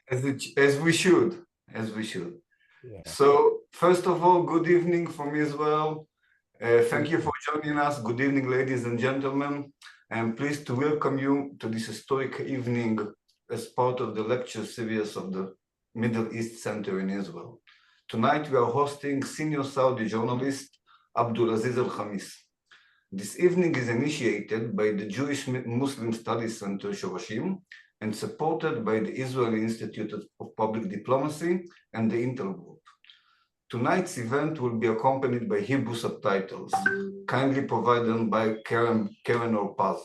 As we should, as we should. Yeah. So, first of all, good evening from Israel. Thank you for joining us. Good evening, ladies and gentlemen. I am pleased to welcome you to this historic evening as part of the lecture series of the Middle East Center in Israel. Tonight, we are hosting senior Saudi journalist Abdulaziz Alkhamis. This evening is initiated by the Jewish Muslim Studies Center Shorashim and supported by the Israeli Institute of Public Diplomacy and the Intel Group. Tonight's event will be accompanied by Hebrew subtitles, kindly provided by Karen or Paz.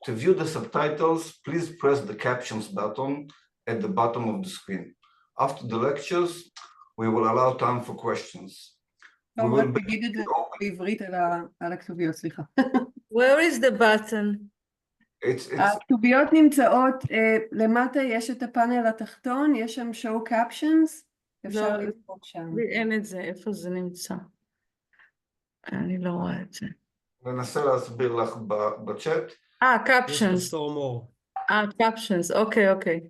To view the subtitles, please press the captions button at the bottom of the screen. After the lectures, we will allow time for questions. We will תגיד את זה בעברית על הכתוביות, סליחה. Where is the button? הכתוביות נמצאות, למטה יש את הפאנל התחתון, יש שם show captions, אפשר לבחור שם. אין את זה, איפה זה נמצא? אני לא רואה את זה. ננסה להסביר לך בצ'אט. captions. Captions, okay.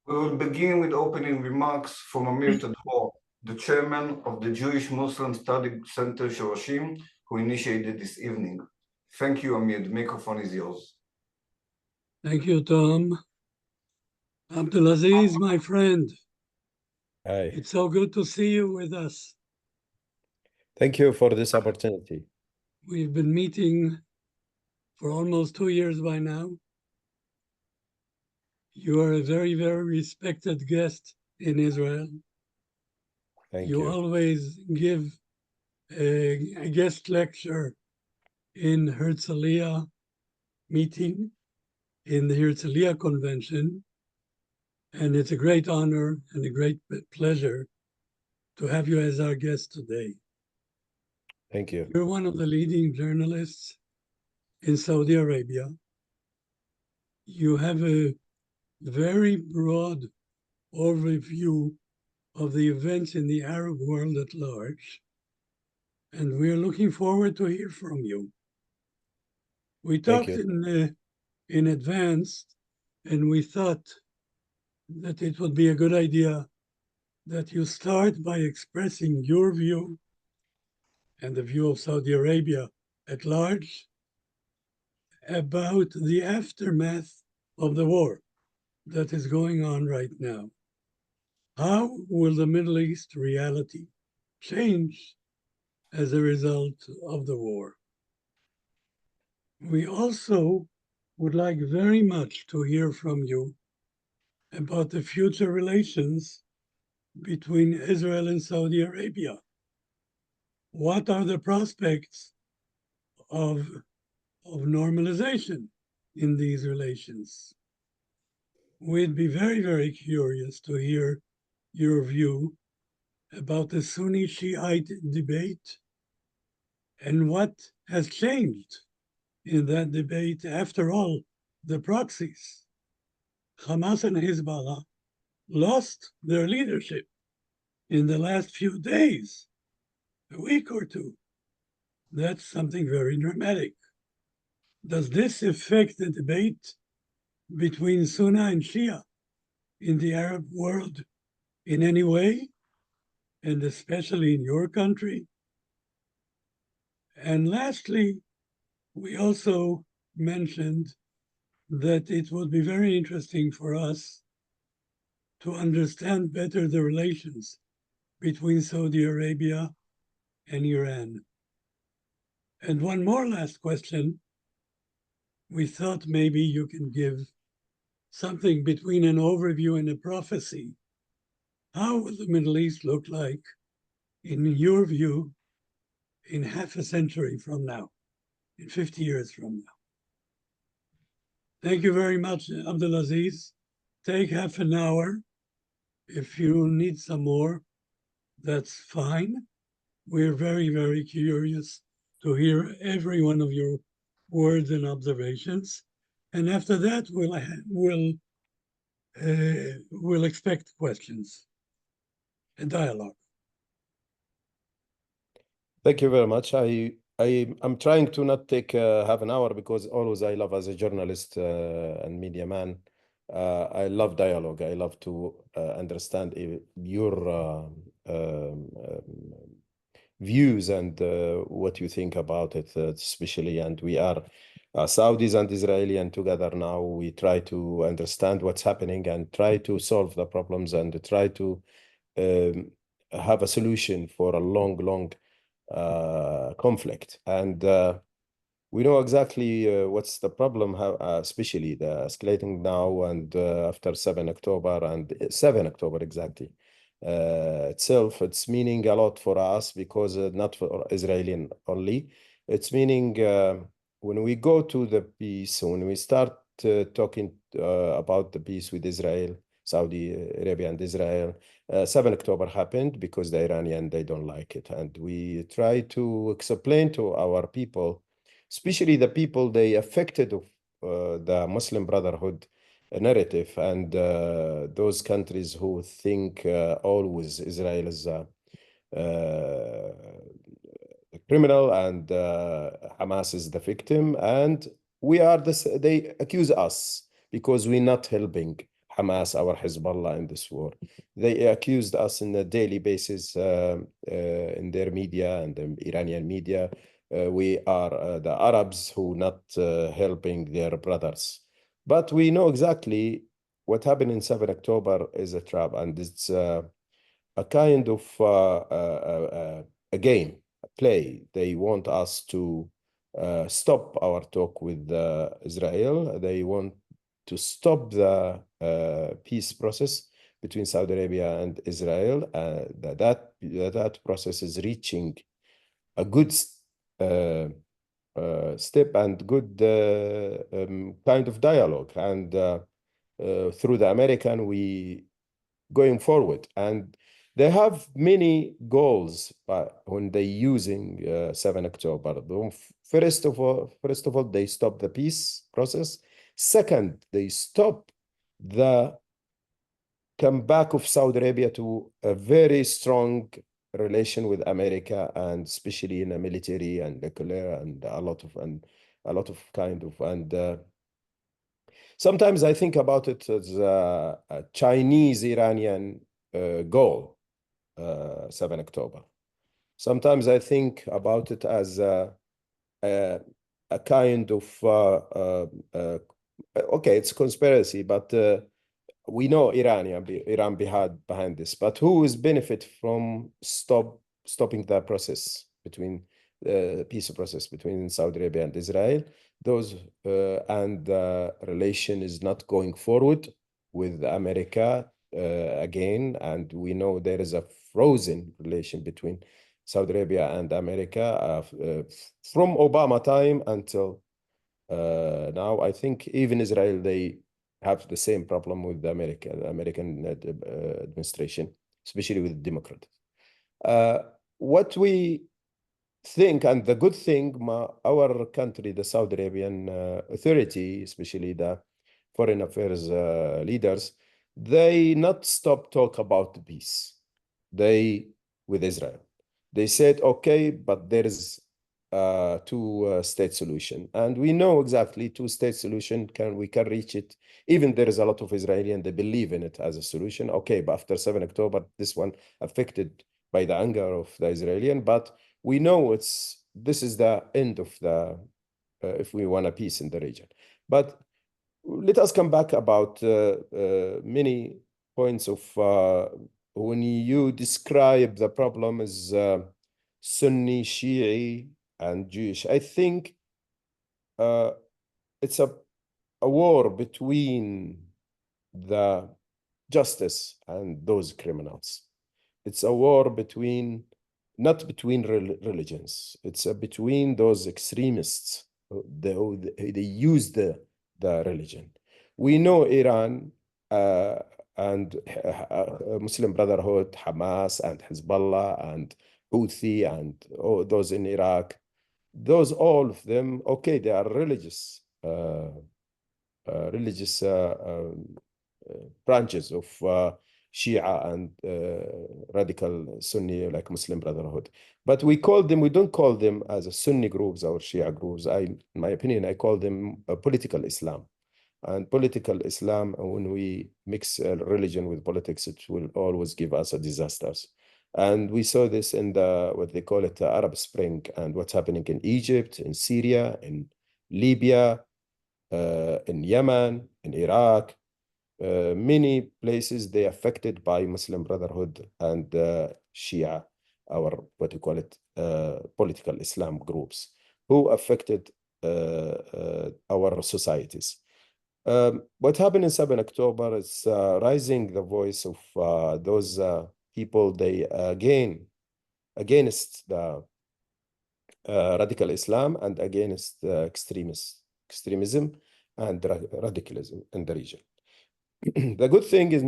We will begin with opening remarks from Amir Tadhor, the chairman of the Jewish Muslim Study Center Shorashim, who initiated this evening. Thank you, Amir. The microphone is yours. Thank you, Tom. Abdulaziz, my friend. Hi. It's so good to see you with us. Thank you for this opportunity. We've been meeting for almost 2 years by now. You are a very, very respected guest in Israel. Thank you. You always give a guest lecture in Herzliya meeting, in the Herzliya Convention, and it's a great honor and a great pleasure to have you as our guest today. Thank you. You're one of the leading journalists in Saudi Arabia. You have a very broad overview of the events in the Arab world at large, and we're looking forward to hear from you. We talked in advance, and we thought that it would be a good idea that you start by expressing your view and the view of Saudi Arabia at large about the aftermath of the war that is going on right now. How will the Middle East reality change as a result of the war? We also would like very much to hear from you about the future relations between Israel and Saudi Arabia. What are the prospects of normalization in these relations? We'd be very, very curious to hear your view about the Sunni Shiite debate and what has changed in that debate. After all, the proxies, Hamas and Hezbollah, lost their leadership in the last few days, a week or two. That's something very dramatic. Does this affect the debate between Sunni and Shia in the Arab world in any way, and especially in your country? And lastly, we also mentioned that it would be very interesting for us to understand better the relations between Saudi Arabia and Iran. And one more last question. We thought maybe you can give something between an overview and a prophecy. How will the Middle East look like, in your view, in half a century from now, in 50 years from now? Thank you very much, Abdulaziz. Take half an hour. If you need some more, that's fine. We're very, very curious to hear every one of your words and observations. And after that, we'll expect questions and dialogue. Thank you very much. I'm trying to not take half an hour because always I love as a journalist and media man I love dialogue. I love to understand your views and what you think about it, especially. And we are Saudis and Israeli, and together now we try to understand what's happening and try to solve the problems and try to have a solution for a long conflict. And we know exactly what's the problem, especially the escalating now and after 7 October and 7 October exactly. Itself, it's meaning a lot for us because not for Israeli only. It's meaning when we go to the peace, when we start talking about the peace with Israel, Saudi Arabia and Israel, 7 October happened because the Iranian, they don't like it. And we try to explain to our people, especially the people they affected of the Muslim Brotherhood narrative and those countries who think always Israel is a criminal and Hamas is the victim, and we are they accuse us because we're not helping Hamas or Hezbollah in this war. They accused us on a daily basis in their media and the Iranian media. We are the Arabs who not helping their brothers. But we know exactly what happened in 7 October is a trap, and it's a kind of a game, a play. They want us to stop our talk with Israel. They want to stop the peace process between Saudi Arabia and Israel. That process is reaching a good step and good kind of dialogue. And through the American, we going forward. And they have many goals when they using 7 October. First of all, they stop the peace process. Second, they stop the comeback of Saudi Arabia to a very strong relation with America, and especially in a military and nuclear and a lot of kind of. And sometimes I think about it as a Chinese-Iranian goal, 7 October. Sometimes I think about it as a kind of, okay, it's conspiracy, but we know Iran behind this, but who is benefit from stopping the process between peace process between Saudi Arabia and Israel? Those and the relation is not going forward with America again, and we know there is a frozen relation between Saudi Arabia and America from Obama time until now. I think even Israel, they have the same problem with the American administration, especially with Democrats. What we think, and the good thing, our country, the Saudi Arabian authority, especially the foreign affairs leaders, they not stop talk about the peace. With Israel, they said, okay, but there is two-state solution, and we know exactly two-state solution we can reach it. Even there is a lot of Israeli and they believe in it as a solution. Okay, but after 7 October, this one affected by the anger of the Israeli, but we know this is the end of the if we want a peace in the region. But let us come back about many points of when you describe the problem as Sunni, Shi'i, and Jewish. I think it's a war between the justice and those criminals. It's a war not between religions. It's between those extremists. They use the religion. We know Iran and Muslim Brotherhood, Hamas and Hezbollah and Houthi and those in Iraq. Those, all of them, okay, they are religious branches of Shia and radical Sunni, like Muslim Brotherhood. But we don't call them as a Sunni groups or Shia groups. In my opinion, I call them a political Islam. And political Islam, when we mix religion with politics, it will always give us a disasters. And we saw this in what they call it, the Arab Spring, and what's happening in Egypt, in Syria, in Libya, in Yemen, in Iraq. Many places they affected by Muslim Brotherhood and Shia, our what you call it, political Islam groups, who affected our societies. What happened in 7 October is rising the voice of those people. They against the radical Islam and against extremism and radicalism in the region. The good thing is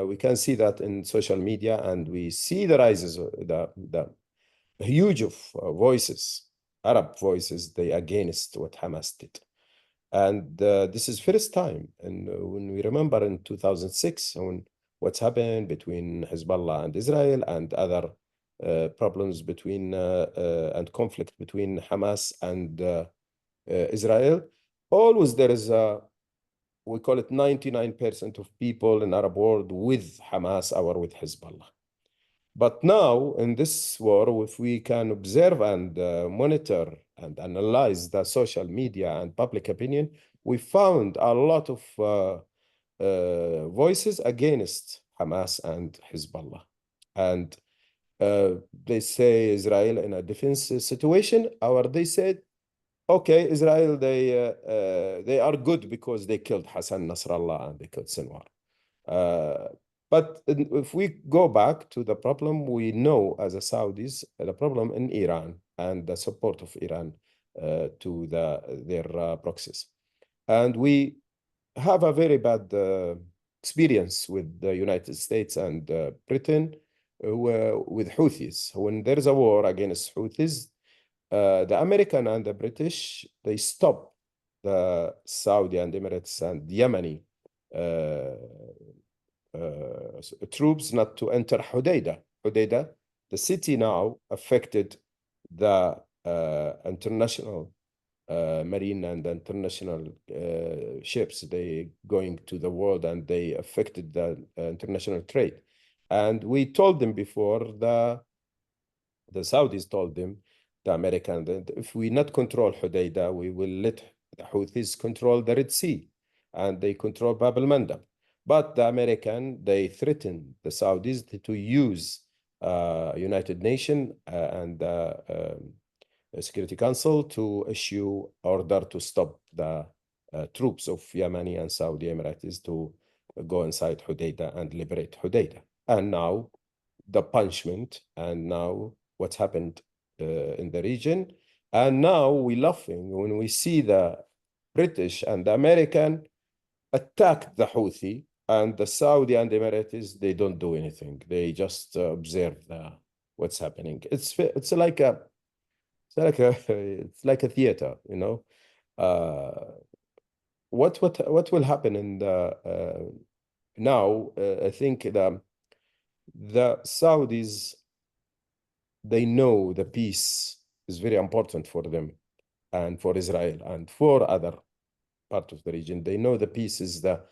we can see that in social media, and we see the rises, the huge of voices, Arab voices, they against what Hamas did. And this is first time. And when we remember in 2006, when what's happened between Hezbollah and Israel and other problems between and conflict between Hamas and Israel, always there is a, we call it 99% of people in Arab world with Hamas or with Hezbollah. But now in this war, if we can observe and monitor and analyze the social media and public opinion, we found a lot of voices against Hamas and Hezbollah. And they say Israel in a defense situation, or they said, okay, Israel, they are good because they killed Hassan Nasrallah and they killed Sinwar. But if we go back to the problem, we know as a Saudis, the problem in Iran and the support of Iran to their proxies. And we have a very bad experience with the United States and Britain with Houthis. When there is a war against Houthis, the American and the British, they stop the Saudi and Emirates and Yemeni troops not to enter Hodeidah. Hodeidah, the city now affected the international marine and international ships. They going to the world, and they affected the international trade. And we told them before, the Saudis told them, the American, that if we not control Hodeidah, we will let the Houthis control the Red Sea, and they control Bab al-Mandab. But the American, they threatened the Saudis to use United Nations and Security Council to issue order to stop the troops of Yemeni and Saudi Emirates to go inside Hodeidah and liberate Hodeidah. And now the punishment, and now what's happened in the region. And now we're laughing when we see the British and the American attack the Houthi, and the Saudi and the Emirates, they don't do anything. They just observe what's happening. It's like a theater, you know. What will happen in the now? I think the Saudis, they know the peace is very important for them and for Israel and for other part of the region. They know the peace is there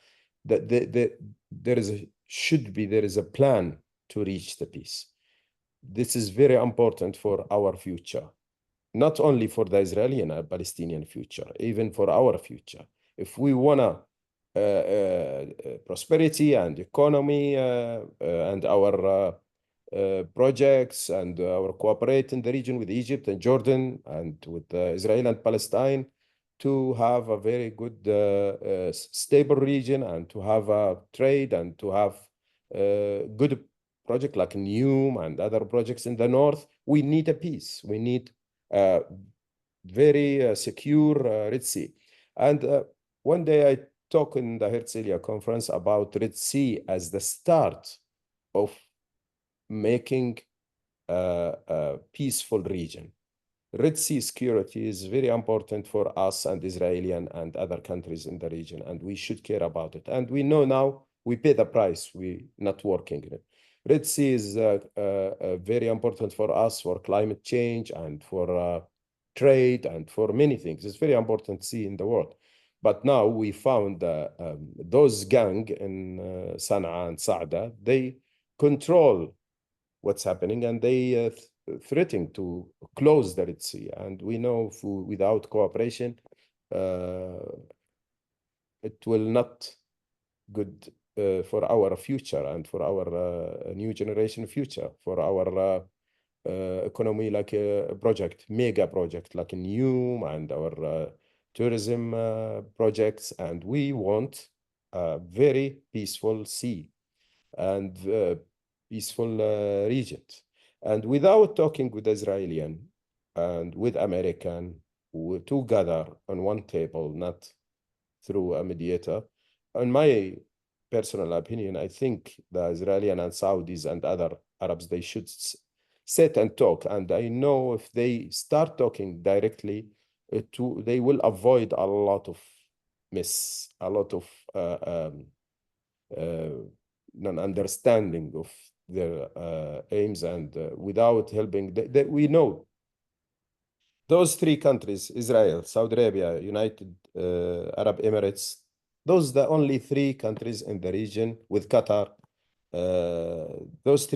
is a plan to reach the peace. This is very important for our future, not only for the Israeli and Palestinian future, even for our future. If we want prosperity and economy and our projects and our cooperate in the region with Egypt and Jordan and with Israel and Palestine, to have a very good stable region, and to have a trade, and to have good project like Neum and other projects in the north, we need a peace. We need very secure Red Sea. And one day I talked in the Herzliya conference about Red Sea as the start of making a peaceful region. Red Sea security is very important for us and Israeli and other countries in the region, and we should care about it. And we know now we pay the price. We not working in it. Red Sea is very important for us for climate change and for trade and for many things. It's very important sea in the world. But now we found those gang in Sana'a and Saada, they control what's happening, and they threaten to close the Red Sea. And we know without cooperation, it will not good for our future and for our new generation future, for our economy, like a project, mega project like in NEWM and our tourism projects. And we want a very peaceful sea and peaceful region. And without talking with Israeli and with American together on one table, not through a mediator, in my personal opinion, I think the Israeli and Saudis and other Arabs, they should sit and talk. And I know if they start talking directly, they will avoid a lot of mess, a lot of non-understanding of their aims, and without helping, we know those three countries, Israel, Saudi Arabia, United Arab Emirates, those are the only three countries in the region with Qatar. Those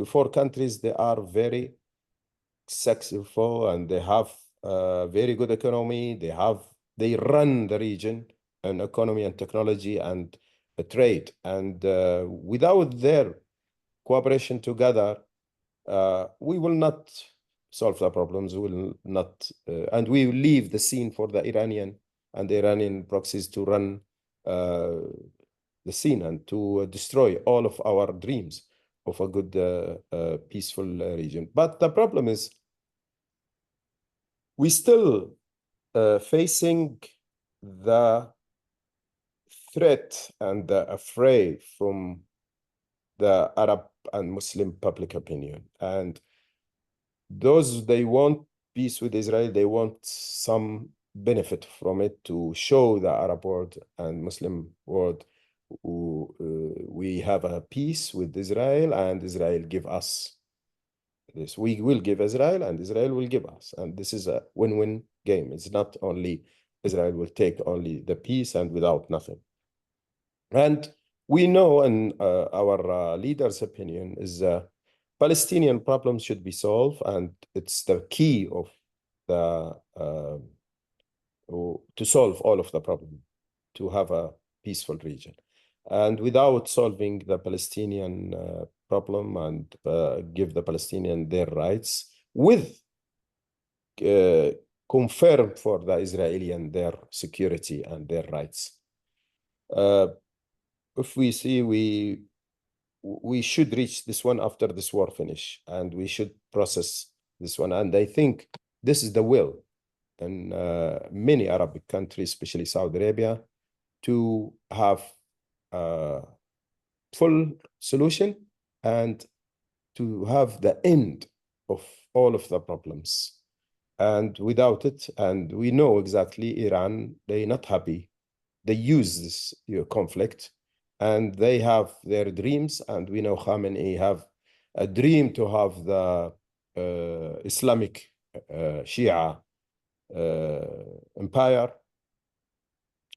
four countries, they are very successful and they have a very good economy. They run the region and economy and technology and trade. And without their cooperation together, we will not solve the problems. We will not, and we will leave the scene for the Iranian proxies to run the scene and to destroy all of our dreams of a good, peaceful region. But the problem is, we still facing the threat and the afraid from the Arab and Muslim public opinion. And those, they want peace with Israel, they want some benefit from it to show the Arab world and Muslim world we have a peace with Israel, and Israel give us this. We will give Israel and Israel will give us. And this is a win-win game. It's not only Israel will take only the peace and without nothing. And we know, in our leader's opinion, is Palestinian problems should be solved, and it's the key of the to solve all of the problem, to have a peaceful region. And without solving the Palestinian problem and give the Palestinian their rights, with confirm for the Israeli and their security and their rights. If we see, we should reach this one after this war finish, and we should process this one. And I think this is the will in many Arabic countries, especially Saudi Arabia, to have a full solution and to have the end of all of the problems. And without it, and we know exactly Iran, they're not happy. They use this conflict, and they have their dreams. And we know Khamenei have a dream to have the Islamic Shia empire.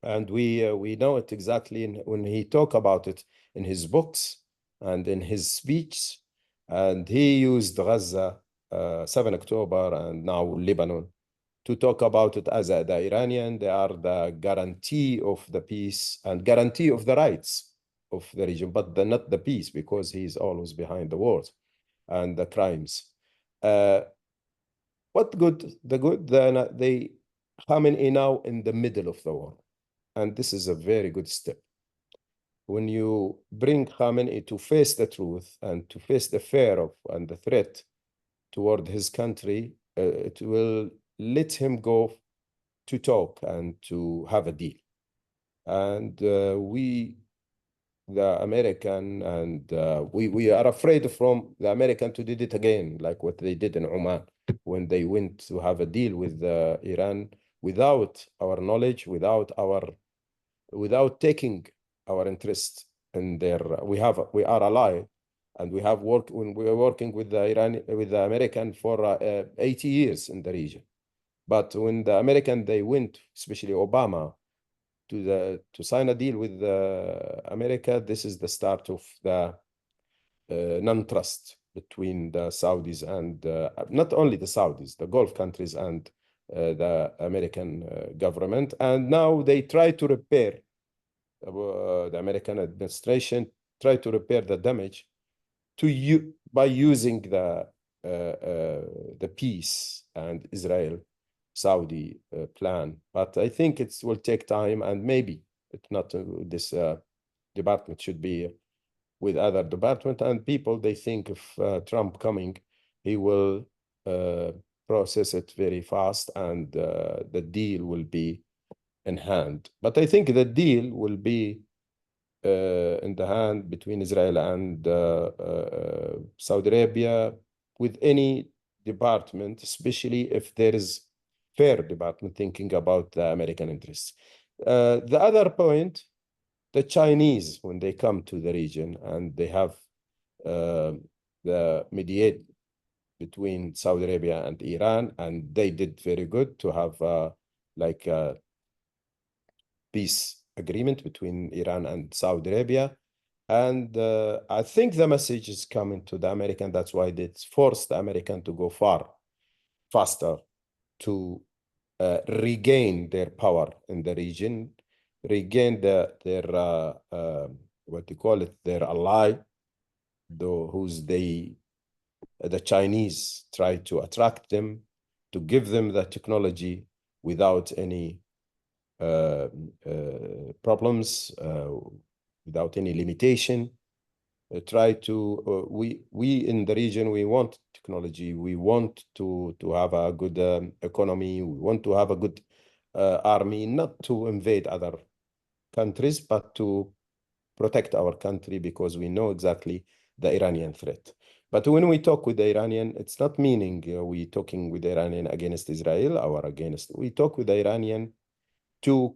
And we know it exactly when he talk about it in his books and in his speech. And he used Gaza, 7 October, and now Lebanon, to talk about it as the Iranian, they are the guarantee of the peace and guarantee of the rights of the region, but not the peace, because he's always behind the wars and the crimes. What good? The good, they Khamenei now in the middle of the war. And this is a very good step. When you bring Khamenei to face the truth and to face the fear of and the threat toward his country, it will let him go to talk and to have a deal. And we, the American, and we are afraid from the American to do it again, like what they did in Oman, when they went to have a deal with Iran without our knowledge, without taking our interest in their. We are allied, and we have worked when we were working with the American for 80 years in the region. But when the American, they went, especially Obama, to sign a deal with America, this is the start of the non-trust between the Saudis and not only the Saudis, the Gulf countries and the American government. And now they try to repair, the American administration try to repair the damage by using the peace and Israel-Saudi plan. But I think it will take time, and maybe it's not this department should be with other department, and people, they think if Trump coming, he will process it very fast, and the deal will be in hand. But I think the deal will be in the hand between Israel and Saudi Arabia with any department, especially if there is fair department thinking about the American interests. The other point, the Chinese, when they come to the region and they have the mediate between Saudi Arabia and Iran, and they did very good to have like a peace agreement between Iran and Saudi Arabia. And I think the message is coming to the American. That's why they forced the American to go faster to regain their power in the region, regain their what you call it, their ally, the Chinese try to attract them, to give them the technology without any problems, without any limitation. Try to we in the region, we want technology, we want to have a good economy, we want to have a good army, not to invade other countries, but to protect our country, because we know exactly the Iranian threat. But when we talk with the Iranian, it's not meaning we talking with the Iranian against Israel or against, we talk with the Iranian to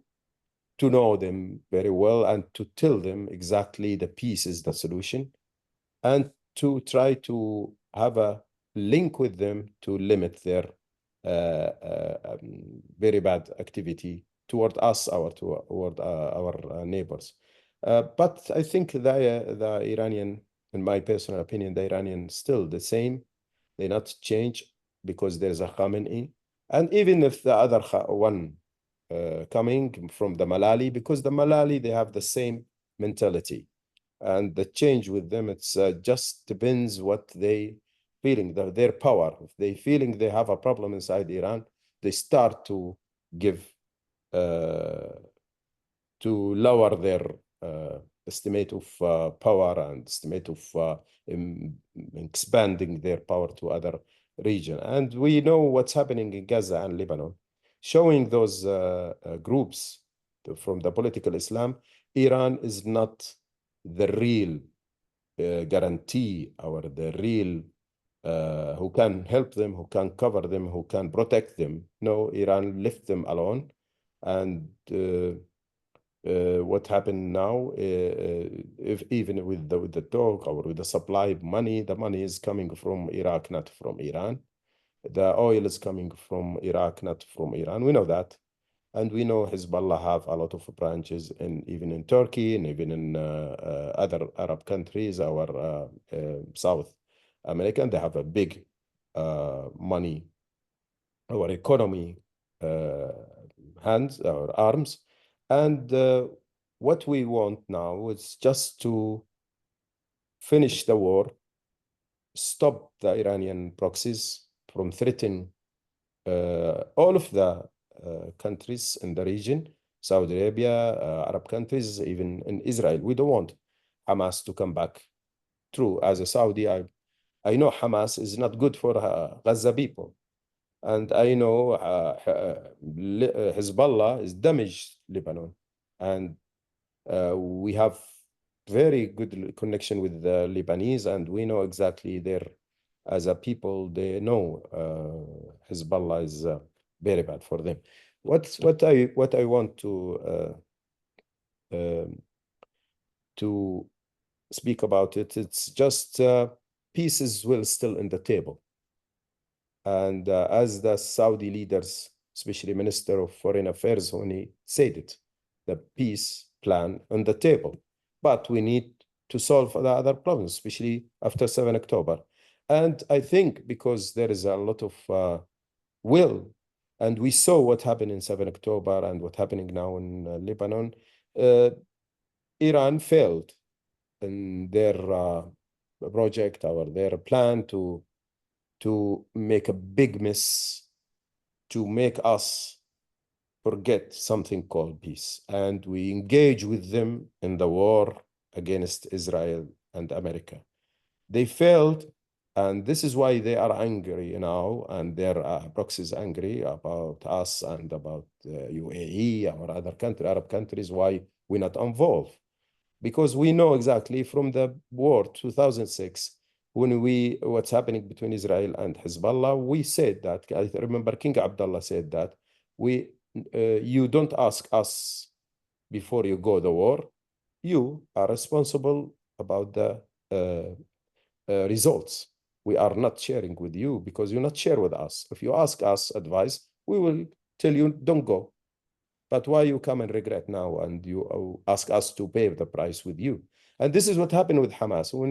know them very well and to tell them exactly the peace is the solution, and to try to have a link with them to limit their very bad activity toward us, toward our neighbors. But I think the Iranian, in my personal opinion, the Iranian still the same. They not change because there's a Khamenei. And even if the other one coming from the Malali, because the Malali, they have the same mentality. And the change with them, it's just depends what they feeling, their power. If they feeling they have a problem inside Iran, they start to give, to lower their estimate of power and estimate of expanding their power to other region. And we know what's happening in Gaza and Lebanon, showing those groups from the political Islam. Iran is not the real guarantee, or the real who can help them, who can cover them, who can protect them. No, Iran left them alone. And what happened now, if even with the talk or with the supply of money, the money is coming from Iraq, not from Iran. The oil is coming from Iraq, not from Iran. We know that. And we know Hezbollah have a lot of branches, even in Turkey and even in other Arab countries, our South American. They have a big money, our economy, hands or arms. And what we want now is just to finish the war, stop the Iranian proxies from threatening all of the countries in the region, Saudi Arabia, Arab countries, even in Israel. We don't want Hamas to come back. True, as a Saudi, I know Hamas is not good for Gaza people. And I know Hezbollah is damaged Lebanon. And we have very good connection with the Lebanese, and we know exactly as a people, they know Hezbollah is very bad for them. What I want to speak about it, it's just pieces will still in the table. And as the Saudi leaders, especially Minister of Foreign Affairs, when he said it, the peace plan on the table. But we need to solve the other problems, especially after 7 October. And I think because there is a lot of will, and we saw what happened in 7 October and what's happening now in Lebanon, Iran failed in their project or their plan to make a big mess, to make us forget something called peace. And we engage with them in the war against Israel and America. They failed, and this is why they are angry now, and their proxies angry about us and about UAE or other country, Arab countries, why we're not involved. Because we know exactly from the war 2006, when what's happening between Israel and Hezbollah, we said that, I remember King Abdullah said that, you don't ask us before you go to the war, you are responsible about the results. We are not sharing with you because you not share with us. If you ask us advice, we will tell you don't go. But why you come and regret now and you ask us to pay the price with you? And this is what happened with Hamas. When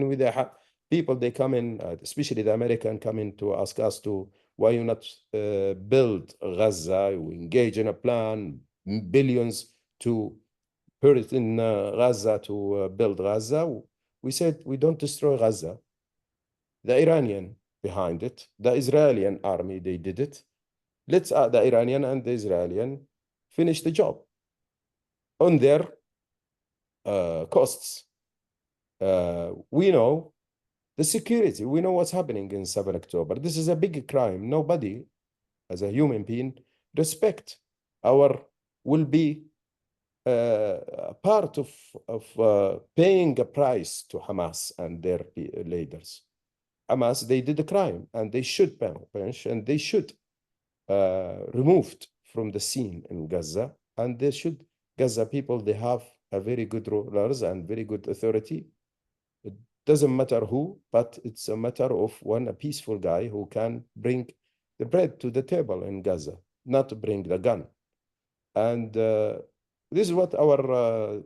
people, they come in, especially the American, come in to ask us to, why you not build Gaza? We engage in a plan, billions to put it in Gaza to build Gaza. We said, we don't destroy Gaza. The Iranian behind it, the Israeli army, they did it. Let's the Iranian and the Israeli finish the job on their costs. We know the security. We know what's happening in 7 October. This is a big crime. Nobody, as a human being, respect our will be part of paying a price to Hamas and their leaders. Hamas, they did a crime, and they should punish, and they should removed from the scene in Gaza, and they should, Gaza people, they have a very good rulers and very good authority. It doesn't matter who, but it's a matter of a peaceful guy who can bring the bread to the table in Gaza, not to bring the gun. And this is what our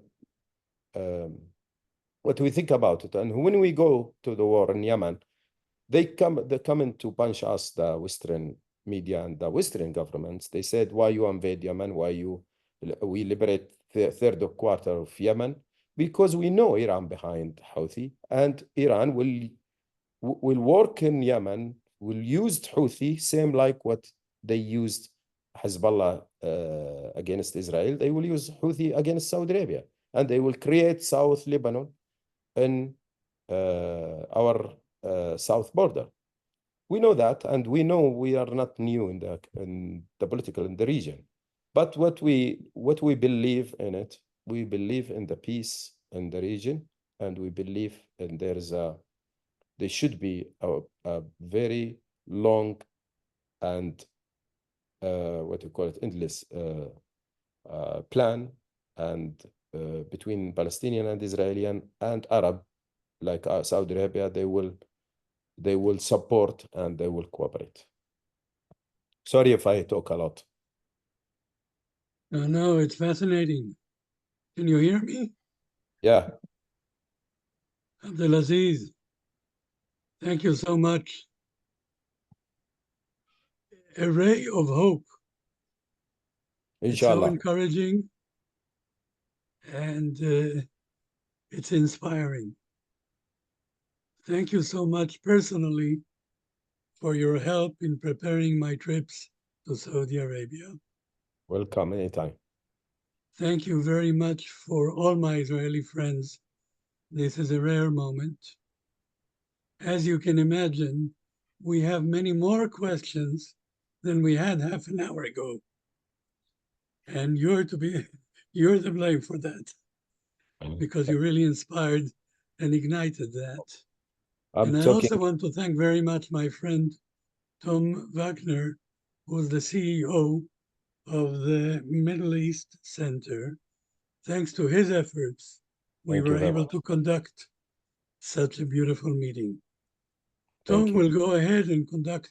what we think about it. And when we go to the war in Yemen, they come in to punch us, the Western media and the Western governments. They said, why you invade Yemen? Why we liberate the third quarter of Yemen? Because we know Iran behind Houthi, and Iran will work in Yemen, will use Houthi, same like what they used Hezbollah against Israel. They will use Houthi against Saudi Arabia, and they will create South Lebanon in our south border. We know that, and we know we are not new in the political in the region. But what we believe in it, we believe in the peace in the region, and we believe in there should be a very long and what you call it, endless plan, and between Palestinian and Israeli and Arab, like Saudi Arabia, they will support and they will cooperate. Sorry if I talk a lot. No, it's fascinating. Can you hear me? Yeah. Abdulaziz, thank you so much. A ray of hope. Inshallah. It's so encouraging, and it's inspiring. Thank you so much personally for your help in preparing my trips to Saudi Arabia. Welcome anytime. Thank you very much for all my Israeli friends. This is a rare moment. As you can imagine, we have many more questions than we had half an hour ago. And you're to blame for that, because you really inspired and ignited that. And I also want to thank very much my friend Tom Wagner, who's the CEO of the Middle East Center. Thanks to his efforts, we were able to conduct such a beautiful meeting. Tom will go ahead and conduct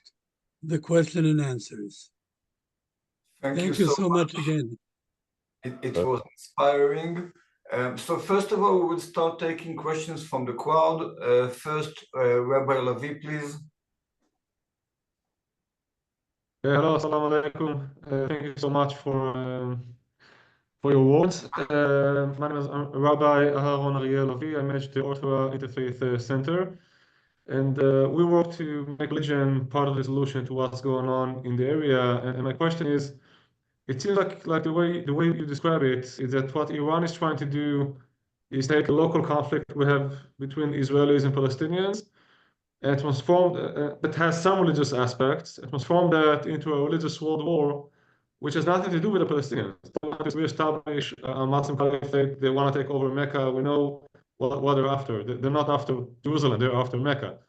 the question and answers. Thank you so much again. It was inspiring. So first of all, we will start taking questions from the crowd. First, Rabbi Lavi, please. Hello, assalamu alaikum. Thank you so much for your words. My name is Rabbi Aharon Ariel Lavi. I manage the Orthodox Interfaith Center, and we work to make religion part of the solution to what's going on in the area. And my question is, it seems like the way you describe it is that what Iran is trying to do is take a local conflict we have between Israelis and Palestinians and transform that has some religious aspects and transform that into a religious world war, which has nothing to do with the Palestinians. They want to reestablish a Muslim caliphate. They want to take over Mecca. We know what they're after. They're not after Jerusalem. They're after Mecca.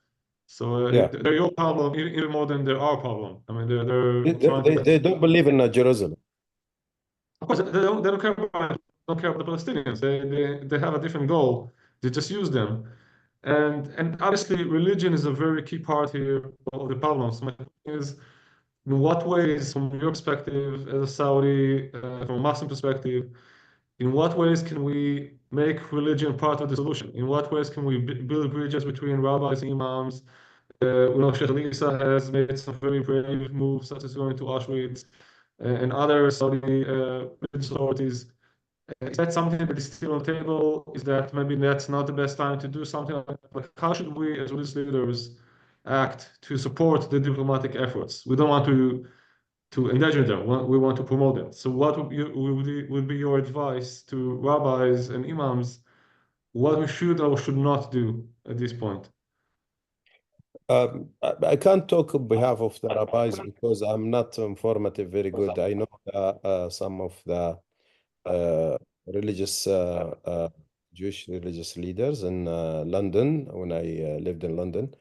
So they're your problem even more than they're our problem. I mean, they don't believe in Jerusalem. Of course, they don't care about the Palestinians. They have a different goal. They just use them. And obviously, religion is a very key part here of the problems. My question is, in what ways, from your perspective as a Saudi, from a Muslim perspective, in what ways can we make religion part of the solution? In what ways can we build bridges between rabbis and imams? We know Sheikh Lisa has made some very brave moves, such as going to Auschwitz, and other Saudi religious authorities. Is that something that is still on the table? Is that maybe that's not the best time to do something like how should we as religious leaders act to support the diplomatic efforts? We don't want to endanger them. We want to promote them. So what would be your advice to rabbis and imams, what we should or should not do at this point? I can't talk on behalf of the rabbis because I'm not informative very good. I know some of the religious Jewish religious leaders in London when I lived in London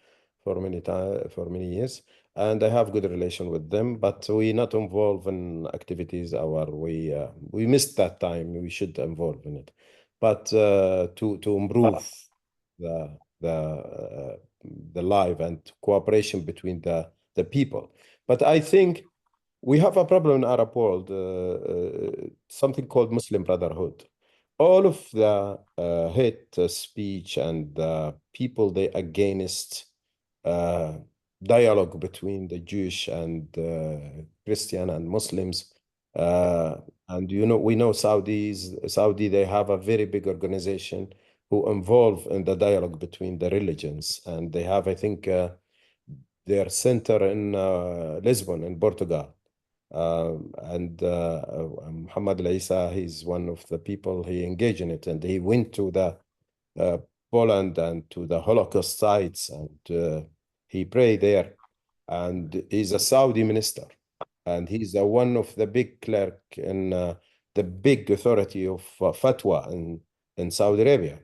for many years, and I have good relation with them. But we not involved in activities. We missed that time. We should involve in it, but to improve the life and cooperation between the people. But I think we have a problem in Arab world, something called Muslim Brotherhood. All of the hate speech and the people they against dialogue between the Jewish and Christian and Muslims. And we know Saudi, they have a very big organization who involve in the dialogue between the religions. And they have, I think, their center in Lisbon, in Portugal. And Muhammad Isa, he's one of the people, he engaged in it, and he went to the Poland and to the Holocaust sites, and he prayed there. And he's a Saudi minister, and he's one of the big clerk in the big authority of fatwa in Saudi Arabia.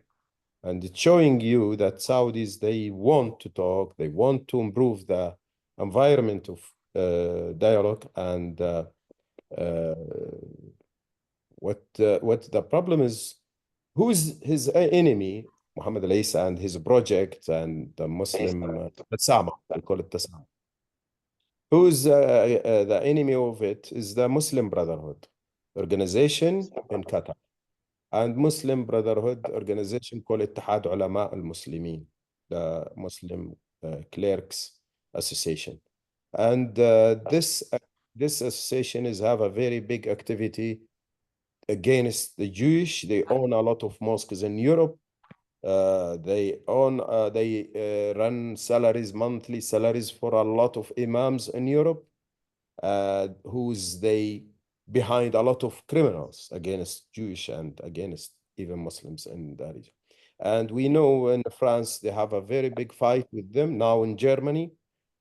And it's showing you that Saudis, they want to talk, they want to improve the environment of dialogue. And what the problem is, who's his enemy? Muhammad Isa and his project and the Muslim Tasama, we call it Tasama. Who's the enemy of it is the Muslim Brotherhood organization in Qatar. And Muslim Brotherhood organization called Ittihad Ulama al-Muslimin, the Muslim Clerks Association. And this association have a very big activity against the Jewish. They own a lot of mosques in Europe. They run monthly salaries for a lot of imams in Europe, who's they behind a lot of criminals against Jewish and against even Muslims in the region. And we know in France, they have a very big fight with them. Now in Germany,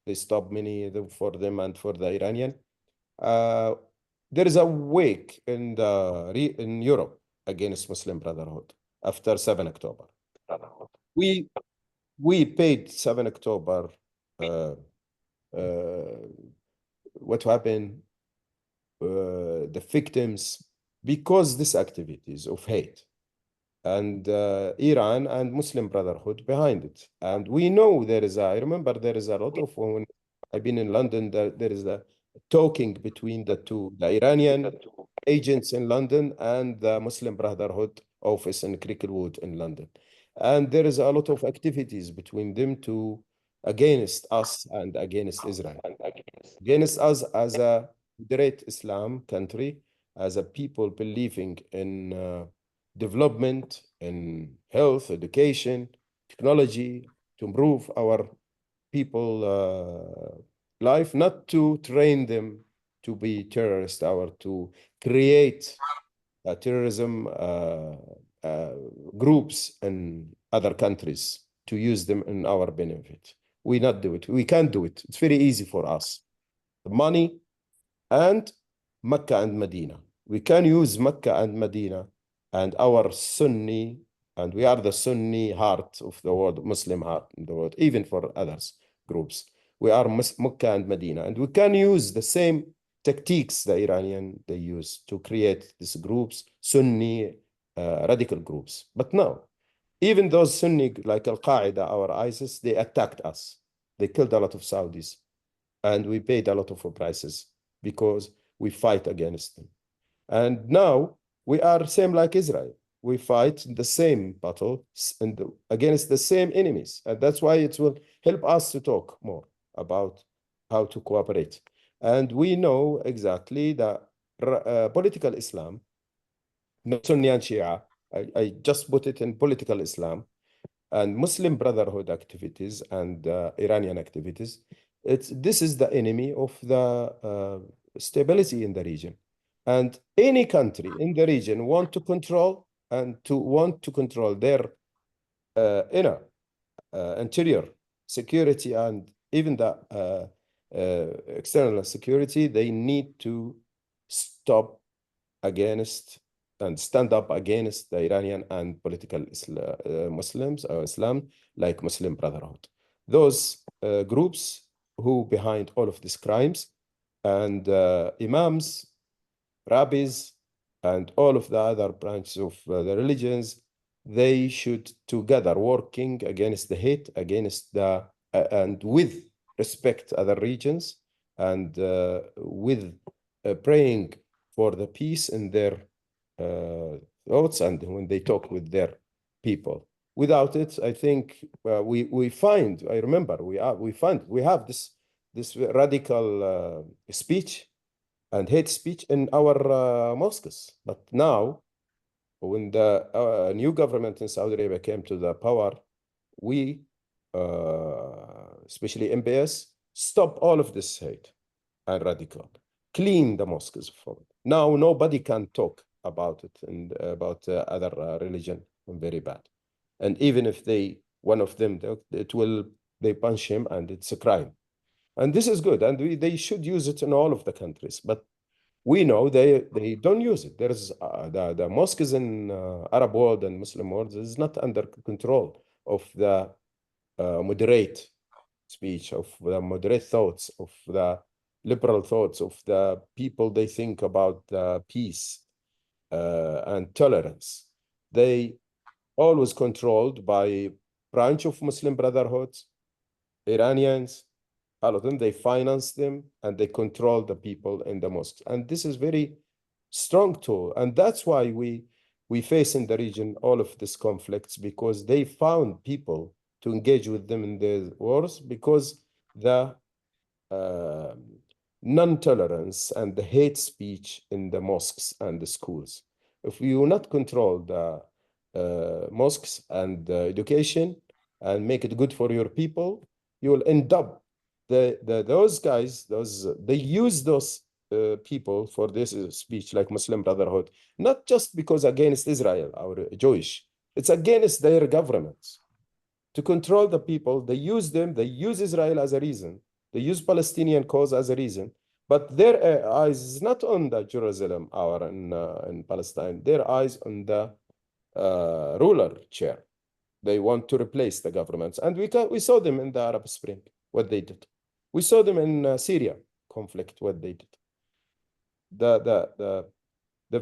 they stop many of them for them and for the Iranian. There is a wake in Europe against Muslim Brotherhood after 7 October. We paid 7 October, what happened, the victims, because these activities of hate, and Iran and Muslim Brotherhood behind it. And we know I remember there is a lot of, when I've been in London, there is a talking between the two, the Iranian agents in London and the Muslim Brotherhood office in Cricklewood in London. And there is a lot of activities between them against us and against Israel. Against us as a moderate Islam country, as a people believing in development, in health, education, technology, to improve our people life, not to train them to be terrorists or to create terrorism groups in other countries to use them in our benefit. We not do it. We can't do it. It's very easy for us. The money and Mecca and Medina. We can use Mecca and Medina and our Sunni, and we are the Sunni heart of the world, Muslim heart in the world, even for others groups. We are Mecca and Medina, and we can use the same tactics the Iranian they use to create these groups, Sunni radical groups. But no, even those Sunni like Al-Qaeda or ISIS, they attacked us. They killed a lot of Saudis, and we paid a lot of prices because we fight against them. And now we are same like Israel. We fight the same battle against the same enemies. And that's why it will help us to talk more about how to cooperate. And we know exactly that political Islam, not Sunni and Shia, I just put it in political Islam, and Muslim Brotherhood activities and Iranian activities, this is the enemy of the stability in the region. And any country in the region want to control their interior security and even the external security, they need to stop against and stand up against the Iranian and political Muslims or Islam, like Muslim Brotherhood. Those groups who behind all of these crimes, and imams, rabbis, and all of the other branches of the religions, they should together working against the hate, against the and with respect other regions, and with praying for the peace in their thoughts and when they talk with their people. Without it, I think we find, I remember, we have this radical speech and hate speech in our mosques. But now, when the new government in Saudi Arabia came to the power, we, especially MBS, stop all of this hate and radical, clean the mosques from it. Now nobody can talk about it and about other religion, very bad. And even if one of them, they punch him and it's a crime. And this is good, and they should use it in all of the countries. But we know they don't use it. There's the mosques in Arab world and Muslim world is not under control of the moderate speech, of the moderate thoughts, of the liberal thoughts, of the people they think about peace and tolerance. They always controlled by branch of Muslim Brotherhoods, Iranians, all of them, they finance them and they control the people in the mosques. And this is very strong tool. And that's why we face in the region all of these conflicts, because they found people to engage with them in the wars, because the non-tolerance and the hate speech in the mosques and the schools. If you not control the mosques and education and make it good for your people, you will end up those guys, they use those people for this speech, like Muslim Brotherhood, not just because against Israel or Jewish, it's against their governments. To control the people, they use them, they use Israel as a reason, they use Palestinian cause as a reason, but their eyes is not on the Jerusalem or in Palestine, their eyes on the ruler chair. They want to replace the governments. And we saw them in the Arab Spring, what they did. We saw them in Syria conflict, what they did. The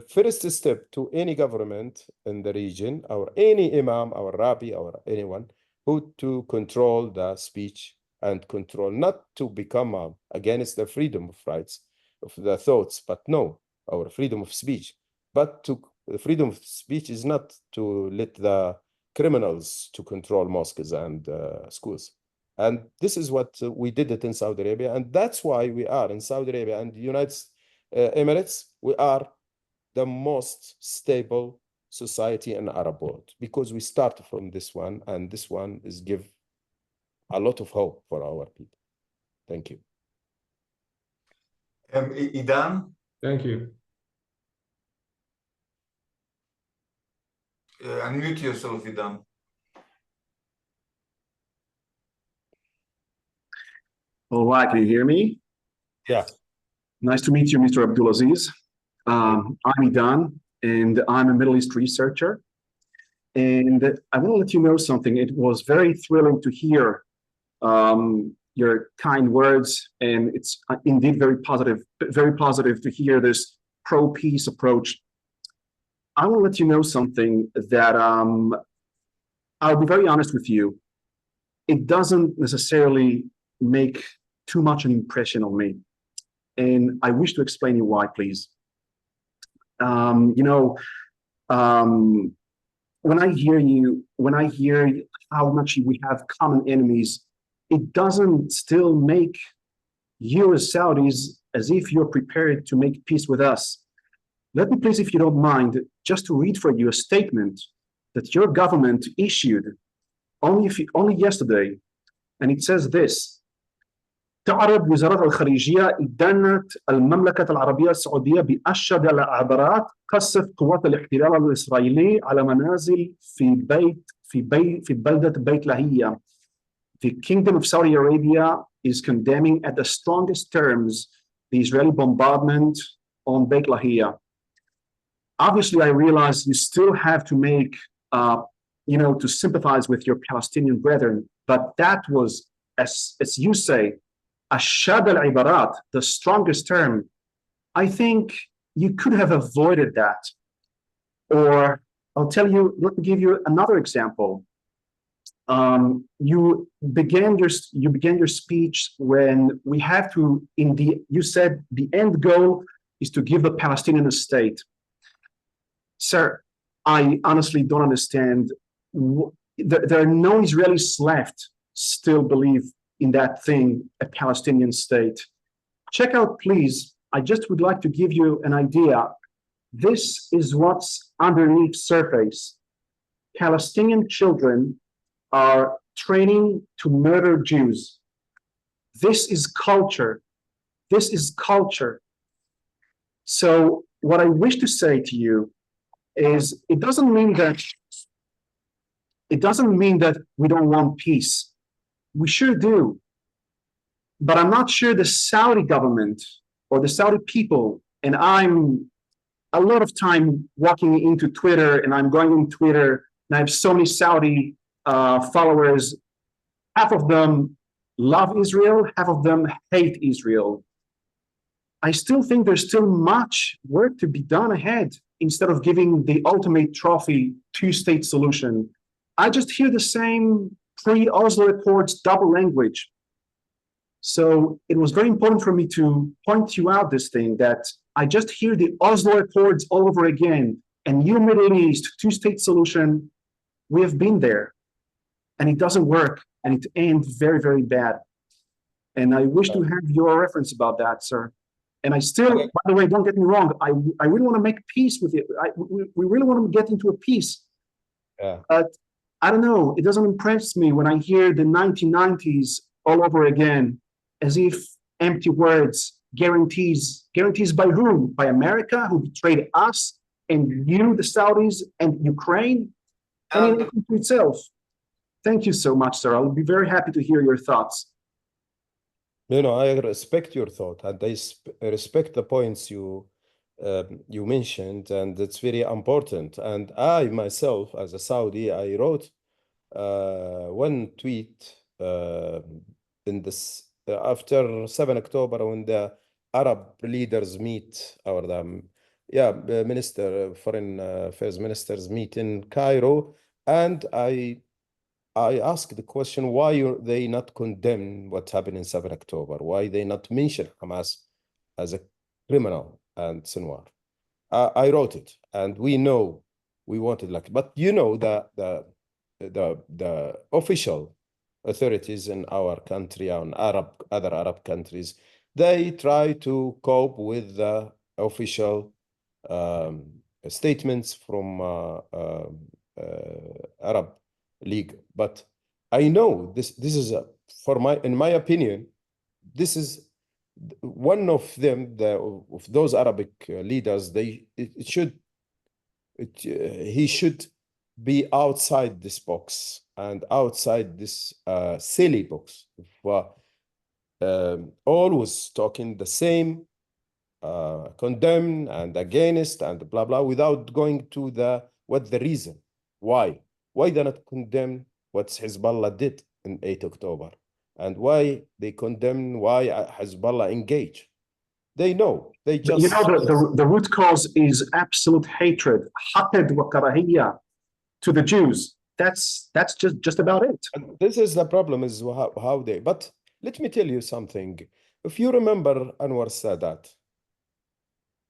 first step to any government in the region, or any imam, or rabbi, or anyone, who to control the speech and control, not to become against the freedom of rights of the thoughts, but no, our freedom of speech. But the freedom of speech is not to let the criminals to control mosques and schools. And this is what we did it in Saudi Arabia. And that's why we are in Saudi Arabia and the United Emirates, we are the most stable society in Arab world, because we start from this one, and this one is give a lot of hope for our people. Thank you. Idan? Thank you. Unmute yourself, Idan. All right, can you hear me? Yeah. Nice to meet you, Mr. Abdulaziz. I'm Idan, and I'm a Middle East researcher. And I want to let you know something. It was very thrilling to hear your kind words, and it's indeed very positive to hear this pro-peace approach. I want to let you know something that I'll be very honest with you. It doesn't necessarily make too much an impression on me. And I wish to explain you why, please. When I hear how much we have common enemies, it doesn't still make you as Saudis as if you're prepared to make peace with us. Let me please, if you don't mind, just to read for you a statement that your government issued only yesterday, and it says this: تعرض وزارة الخارجية إدانة المملكة العربية السعودية بأشد العبارات قصف قوات الاحتلال الإسرائيلي على منازل في بلدة بيت لاهيا. The Kingdom of Saudi Arabia is condemning at the strongest terms the Israeli bombardment on Beit Lahia. Obviously, I realize you still have to make, to sympathize with your Palestinian brethren, but that was, as you say, ashad al-ibarat, the strongest term. I think you could have avoided that. Or I'll tell you, let me give you another example. You began your speech when we have to, you said the end goal is to give the Palestinian a state. Sir, I honestly don't understand. There are no Israelis left still believe in that thing, a Palestinian state. Check out, please. I just would like to give you an idea. This is what's underneath surface. Palestinian children are training to murder Jews. This is culture. This is culture. So what I wish to say to you is it doesn't mean that we don't want peace. We sure do. But I'm not sure the Saudi government or the Saudi people, and I'm a lot of time walking into Twitter, and I'm going on Twitter, and I have so many Saudi followers. Half of them love Israel, half of them hate Israel. I still think there's still much work to be done ahead instead of giving the ultimate trophy two-state solution. I just hear the same pre-Oslo Accords double language. So it was very important for me to point you out this thing, that I just hear the Oslo Accords all over again, and new Middle East, two-state solution. We have been there, and it doesn't work, and it ends very, very bad. And I wish to have your reference about that, sir. And I still, by the way, don't get me wrong, I really want to make peace with it. We really want to get into a peace. Yeah. But I don't know, it doesn't impress me when I hear the 1990s all over again, as if empty words, guarantees by whom? By America, who betrayed us, and you, the Saudis, and Ukraine, and itself. Thank you so much, sir. I'll be very happy to hear your thoughts. No, I respect your thought, and I respect the points you mentioned, and it's very important. And I myself, as a Saudi, I wrote one tweet in this after 7 October when the Arab leaders meet, or the foreign affairs ministers meet in Cairo, and I asked the question, why are they not condemn what happened in 7 October? Why they not mention Hamas as a criminal and Sinwar? I wrote it, and we know we wanted like, but you know the official authorities in our country and other Arab countries, they try to cope with the official statements from Arab League. But I know this is in my opinion, this is one of them, of those Arabic leaders. He should be outside this box and outside this silly box of always talking the same, condemn and against and blah blah, without going to the reason why they not condemn what Hezbollah did in 8 October, and why they condemn why Hezbollah engage. They know, they just, you know, the root cause is absolute hatred, haqed wa karahiyya to the Jews. That's just about it. and this is the problem, is how they, but let me tell you something. If you remember Anwar Sadat,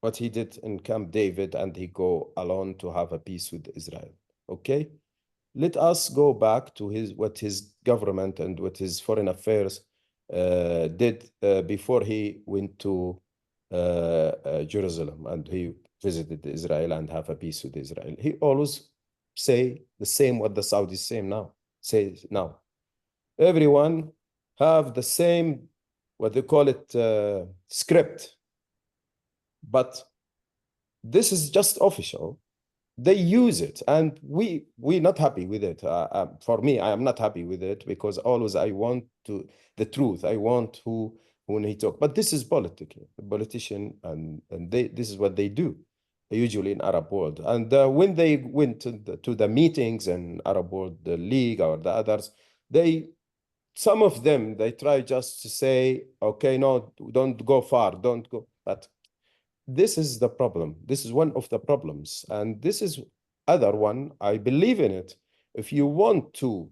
what he did in Camp David, and he go alone to have a peace with Israel, okay? Let us go back to what his government and what his foreign affairs did before he went to Jerusalem and he visited Israel and have a peace with Israel. He always say the same what the Saudis say now. Everyone have the same, what they call it, script. But this is just official. They use it, and we're not happy with it. For me, I am not happy with it, because always I want the truth. I want when he talk. But this is politician, and this is what they do usually in Arab world. And when they went to the meetings in Arab World, the League or the others, some of them, they try just to say, okay, no, don't go far, don't go. But this is the problem. This is one of the problems. And this is other one, I believe in it. If you want to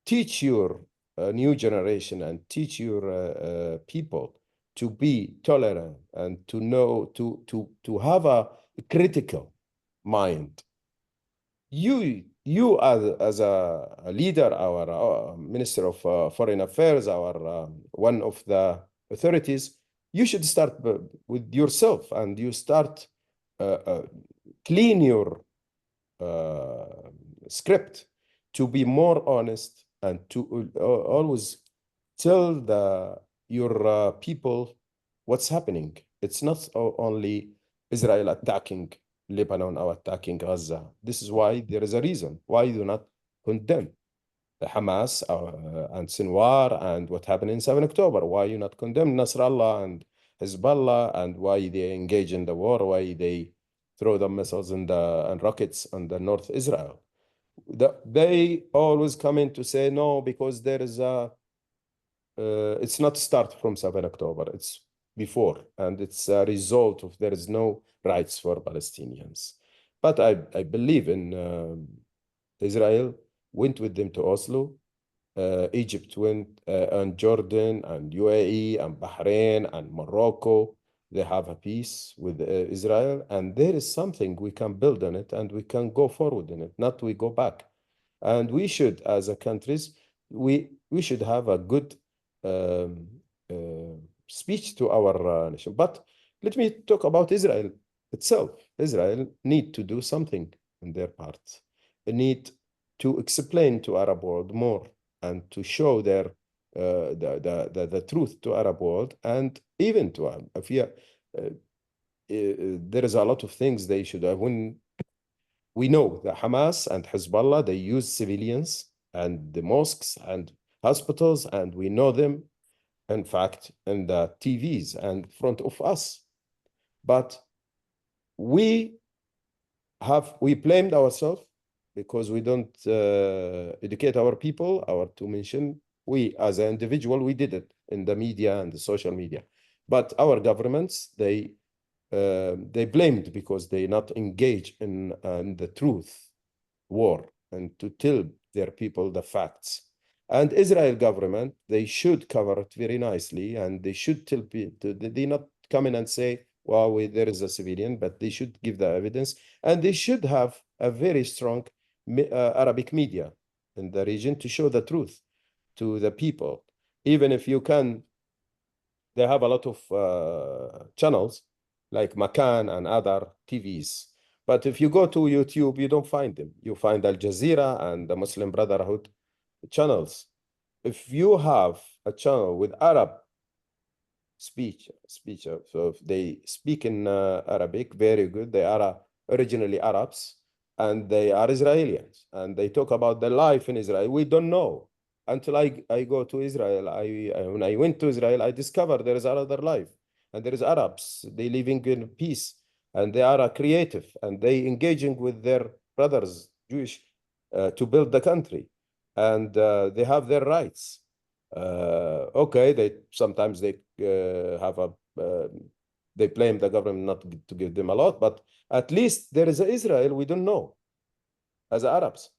teach your new generation and teach your people to be tolerant and to know, to have a critical mind, you as a leader, our Minister of Foreign Affairs, our one of the authorities, you should start with yourself, and you start clean your script to be more honest, and to always tell your people what's happening. It's not only Israel attacking Lebanon or attacking Gaza. This is why there is a reason why you do not condemn the Hamas and Sinwar and what happened in 7 October. Why you not condemn Nasrallah and Hezbollah, and why they engage in the war, why they throw the missiles and rockets on the North Israel. They always come in to say no, because there is it's not start from 7 October, it's before, and it's a result of there is no rights for Palestinians. But I believe in Israel went with them to Oslo, Egypt went, and Jordan and UAE and Bahrain and Morocco. They have a peace with Israel, and there is something we can build on it, and we can go forward in it, not we go back. And we should, as a countries, we should have a good speech to our nation. But let me talk about Israel itself. Israel need to do something in their part. They need to explain to Arab world more, and to show their the truth to Arab world, and even to there is a lot of things they should have. When we know that Hamas and Hezbollah, they use civilians and the mosques and hospitals, and we know them, in fact, in the TVs and in front of us. But we blamed ourselves because we don't educate our people, to mention, we as an individual, we did it in the media and the social media. But our governments, they blamed because they not engage in the truth war, and to tell their people the facts. And Israel government, they should cover it very nicely, and they should tell people, they not come in and say, well, there is a civilian, but they should give the evidence, and they should have a very strong Arabic media in the region to show the truth to the people. Even if you can, they have a lot of channels like Makan and other TVs. But if you go to YouTube, you don't find them. You find Al Jazeera and the Muslim Brotherhood channels. If you have a channel with Arab speech, so if they speak in Arabic, very good. They are originally Arabs and they are Israelis and they talk about their life in Israel. We don't know until I go to Israel. When I went to Israel, I discovered there is another life and there is Arabs. They living in peace and they are creative and they engaging with their brothers, Jewish, to build the country, and they have their rights. Okay, they sometimes they have a they blame the government not to give them a lot, but at least there is Israel we don't know as Arabs.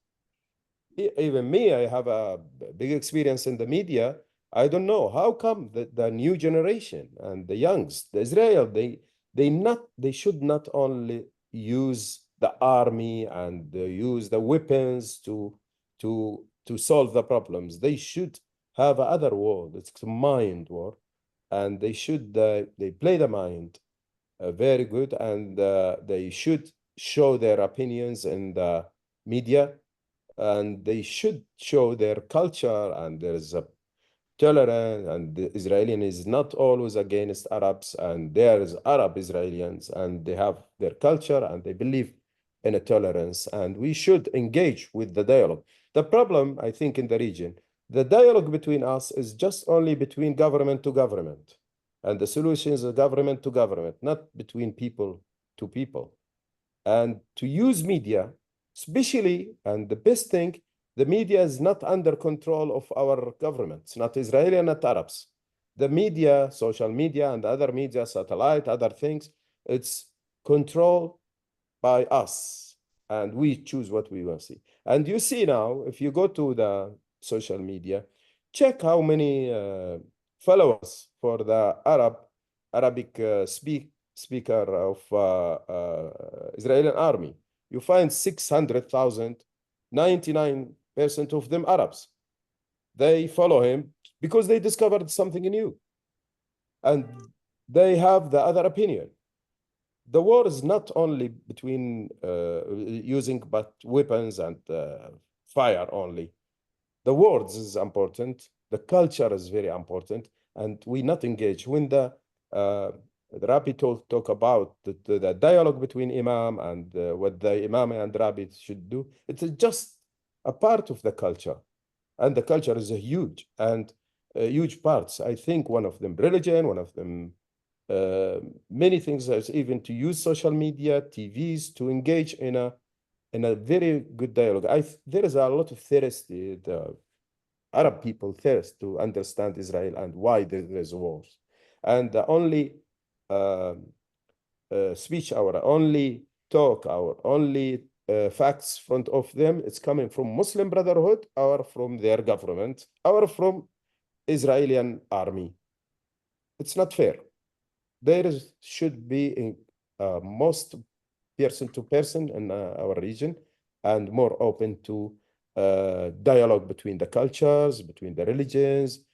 Even me, I have a big experience in the media. I don't know how come the new generation and the youngs, the Israel, they should not only use the army and use the weapons to solve the problems. They should have other war. It's a mind war, and they should they play the mind very good, and they should show their opinions in the media, and they should show their culture, and there's a tolerance, and the Israeli is not always against Arabs, and there's Arab Israelis, and they have their culture, and they believe in a tolerance, and we should engage with the dialogue. The problem, I think, in the region, the dialogue between us is just only between government to government, and the solution is government to government, not between people to people. And to use media, especially, and the best thing, the media is not under control of our governments, not Israeli, not Arabs. The media, social media and other media, satellite, other things, it's controlled by us, and we choose what we want to see. And you see now, if you go to the social media, check how many followers for the Arabic speaker of Israeli army. You find 600,000, 99% of them Arabs. They follow him because they discovered something new, and they have the other opinion. The war is not only between using but weapons and fire only. The words is important. The culture is very important, and we not engage. When the Rabbi talk about the dialogue between Imam and what the Imam and Rabbi should do, it's just a part of the culture, and the culture is a huge parts. I think one of them religion, one of them many things, is even to use social media, TVs to engage in a very good dialogue. There is a lot of thirst, the Arab people thirst to understand Israel and why there is wars. And the only speech, our only talk, our only facts front of them, it's coming from Muslim Brotherhood or from their government or from Israeli army. It's not fair. There should be most person to person in our region, and more open to dialogue between the cultures, between the religions,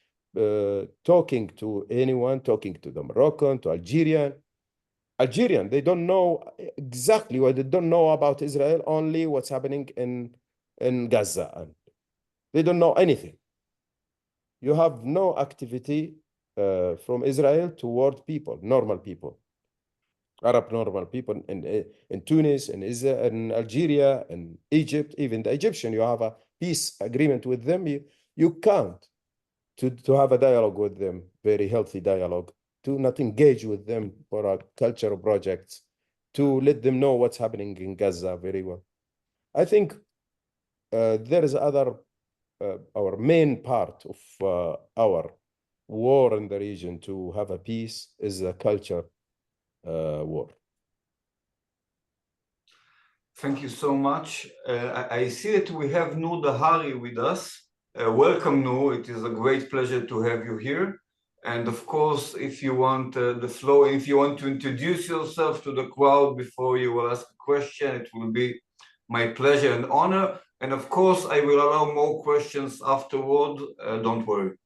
talking to anyone, talking to the Moroccan, to Algerian, they don't know exactly what they don't know about Israel, only what's happening in Gaza. And they don't know anything. You have no activity from Israel toward people, normal people, Arab normal people in Tunis, in Algeria, in Egypt, even the Egyptian, you have a peace agreement with them. You can't to have a dialogue with them, very healthy dialogue, to not engage with them for a cultural projects, to let them know what's happening in Gaza very well. I think there is our main part of our war in the region to have a peace is a culture war. Thank you so much. I see that we have Noor Dahari with us. Welcome, Noor. It is a great pleasure to have you here. And of course, if you want the flow, if you want to introduce yourself to the crowd before you will ask a question, it will be my pleasure and honor. And of course, I will allow more questions afterward. Don't worry.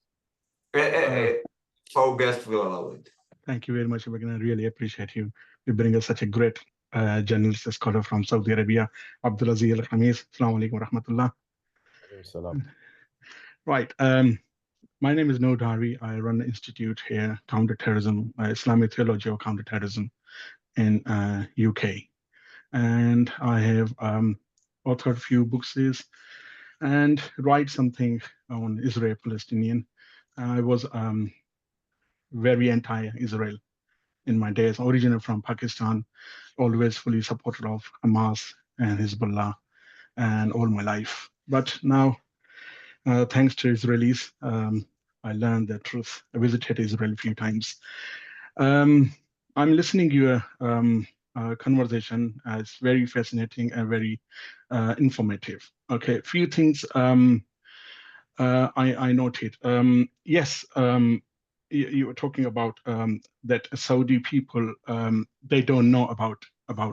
Our guest will allow it. Thank you very much, Ibrahim. I really appreciate you. You bring us such a great journalist, a scholar from Saudi Arabia, Abdulaziz Alkhamis. Assalamu alaikum wa rahmatullah. Right. My name is Noor Dari. I run the institute here, Counterterrorism, Islamic Theology of Counterterrorism in UK. And I have authored a few books and write something on Israel-Palestinian. I was very anti-Israel in my days, originally from Pakistan, always fully supporter of Hamas and Hezbollah and all my life. But now, thanks to Israelis, I learned the truth. I visited Israel a few times. I'm listening to your conversation. It's very fascinating and very informative. Okay, a few things I noted. Yes, you were talking about that Saudi people, they don't know about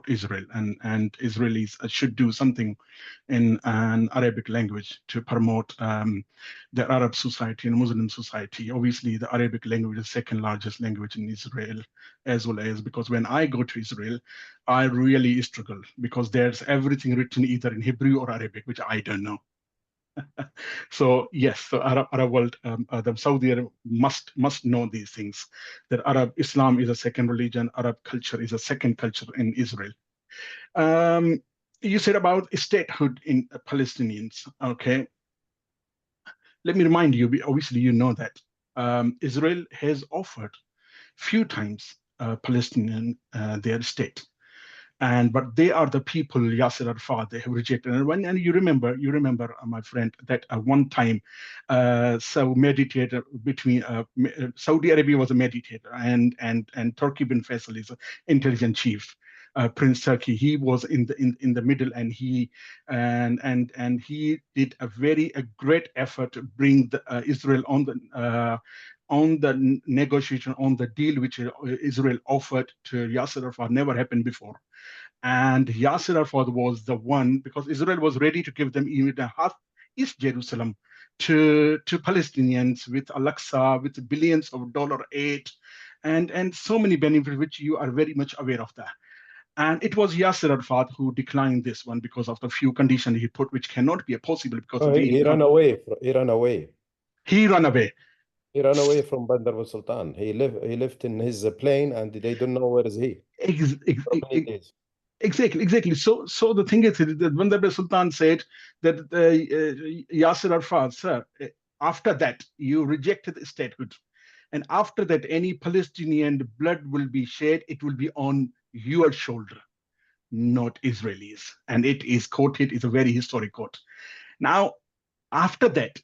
Israel, and Israelis should do something in an Arabic language to promote the Arab society and Muslim society. Obviously, the Arabic language is the second largest language in Israel, as well as because when I go to Israel, I really struggle because there's everything written either in Hebrew or Arabic, which I don't know. So yes, the Arab world, the Saudi Arab must know these things. That Arab Islam is a second religion, Arab culture is a second culture in Israel. You said about statehood in Palestinians. Okay, let me remind you. Obviously, you know that Israel has offered few times Palestinian their state. But they are the people, Yasser Arafat, they have rejected. And you remember, my friend, that one time, so mediator between Saudi Arabia was a mediator, and Turkey bin Faisal is an intelligence chief, Prince Turkey. He was in the middle, and he did a great effort to bring Israel on the negotiation, on the deal which Israel offered to Yasser Arafat. Never happened before. And Yasser Arafat was the one, because Israel was ready to give them even half East Jerusalem to Palestinians with Al-Aqsa, with billions of dollar aid, and so many benefits, which you are very much aware of that. And it was Yasser Arafat who declined this one because of the few conditions he put, which cannot be possible because he ran away. He ran away. He ran away. He ran away from Bandar al-Sultan. He lived in his plane, and they don't know where is he. Exactly. So the thing is that Bandar al-Sultan said that Yasser Arafat, sir, after that you rejected statehood, and after that any Palestinian blood will be shed, it will be on your shoulder, not Israelis. And it is quoted. It's a very historic quote. Now, after that,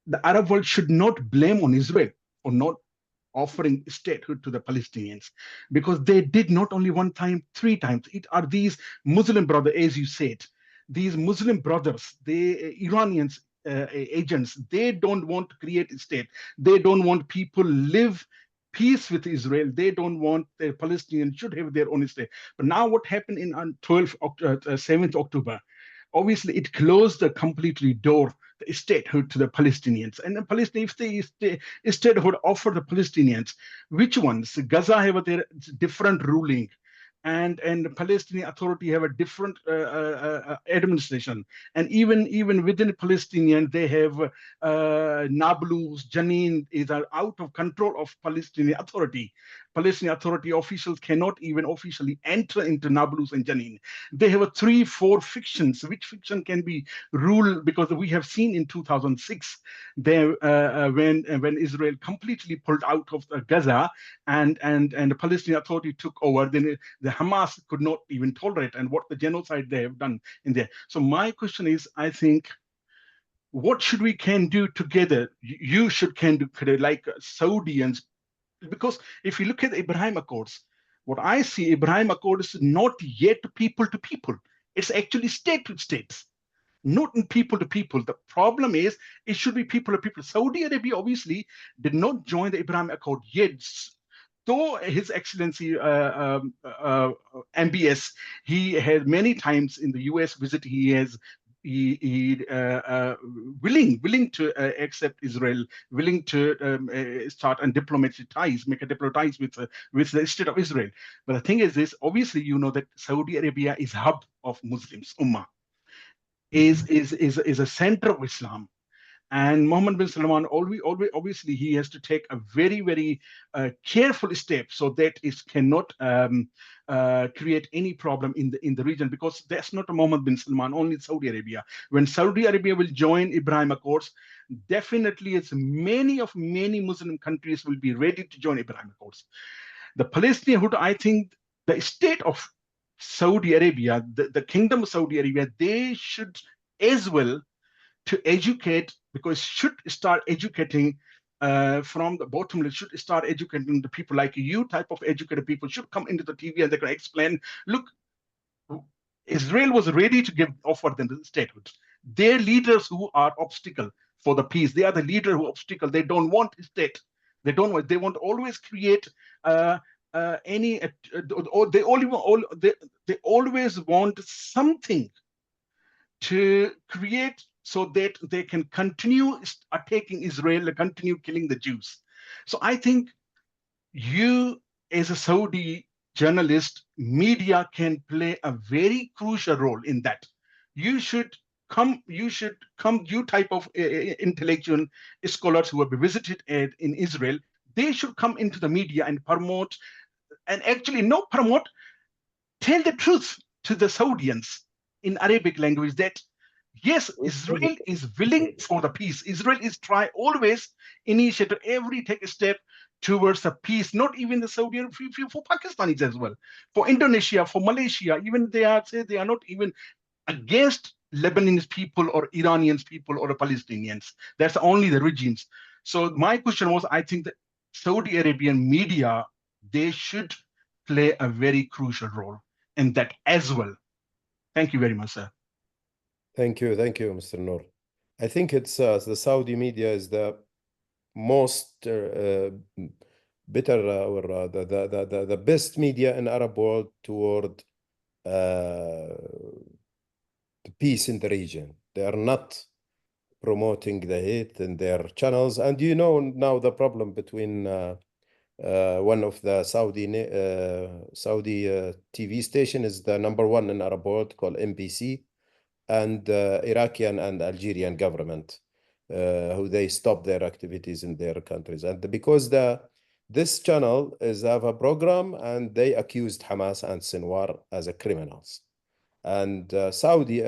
the Arab world should not blame on Israel for not offering statehood to the Palestinians, because they did not only one time, three times. It are these Muslim brothers, as you said, these Muslim brothers, the Iranians, agents, they don't want to create a state. They don't want people live peace with Israel. They don't want the Palestinians should have their own state. But now what happened on 7th October, obviously it closed the completely door, the statehood to the Palestinians. And the Palestinians, if the statehood offer the Palestinians, which ones? Gaza have their different ruling, and the Palestinian Authority have a different administration. And even within the Palestinian, they have Nablus, Jenin is out of control of Palestinian Authority. Palestinian Authority officials cannot even officially enter into Nablus and Jenin. They have 3-4 fictions. Which fiction can be ruled? Because we have seen in 2006, there when Israel completely pulled out of Gaza, and the Palestinian Authority took over, then the Hamas could not even tolerate, and what the genocide they have done in there. So my question is, I think, what should we can do together? You can do like Saudians. Because if you look at the Abraham Accords, what I see, Abraham Accord is not yet people to people. It's actually state to states. not in people to people. The problem is it should be people to people. Saudi Arabia obviously did not join the Abraham Accord yet. Though His Excellency MBS, he has many times in the US visit, willing to accept Israel, willing to start and diplomatic ties, make a diplomatic ties with the state of Israel. But the thing is this: obviously, you know that Saudi Arabia is hub of Muslims, Ummah, is a center of Islam. And Mohammed bin Salman, always, obviously, he has to take a very, very careful step so that it cannot create any problem in the region, because that's not a Mohammed bin Salman, only Saudi Arabia. When Saudi Arabia will join Ibrahim Accords, definitely it's many Muslim countries will be ready to join Ibrahim Accords. The Palestinian, I think the state of Saudi Arabia, the Kingdom of Saudi Arabia, they should as well to educate, because should start educating from the bottom, should start educating the people like you, type of educated people should come into the TV and they can explain, look, Israel was ready to offer them the statehood. Their leaders who are obstacle for the peace, they are the leader who obstacle, they don't want a state. They want always create they always want something to create so that they can continue attacking Israel and continue killing the Jews. So I think you, as a Saudi journalist, media can play a very crucial role in that. You type of intellectual scholars who have visited in Israel, they should come into the media and promote, and actually not promote, tell the truth to the Saudians in Arabic language that yes, Israel is willing for the peace. Israel is always initiate take a step towards the peace, not even the Saudi Arabia, for Pakistanis as well, for Indonesia, for Malaysia, even they are not even against Lebanese people or Iranians people or the Palestinians. That's only the regimes. So my question was, I think that Saudi Arabian media, they should play a very crucial role in that as well. Thank you very much, sir. Thank you, Mr. Noor. I think it's the Saudi media is the most better or the best media in Arab world toward the peace in the region. They are not promoting the hate in their channels, and you know now the problem between one of the Saudi TV station is the #1 in Arab world called MBC, and Iraqi and Algerian government, who they stop their activities in their countries. And because this channel have a program, and they accused Hamas and Sinwar as criminals. And Saudi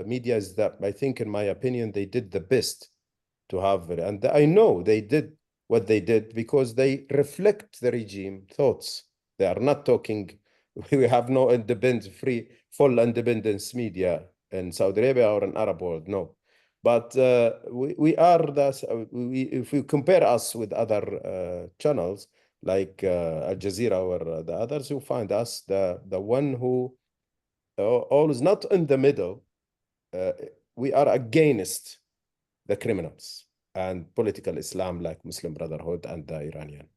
media is that, I think, in my opinion, they did the best to have it. And I know they did what they did because they reflect the regime thoughts. They are not talking, we have no full independence media in Saudi Arabia or in Arab world, no. But we are, if we compare us with other channels like Al Jazeera or the others, you find us the one who always not in the middle. We are against the criminals and political Islam like Muslim Brotherhood and the Iranian.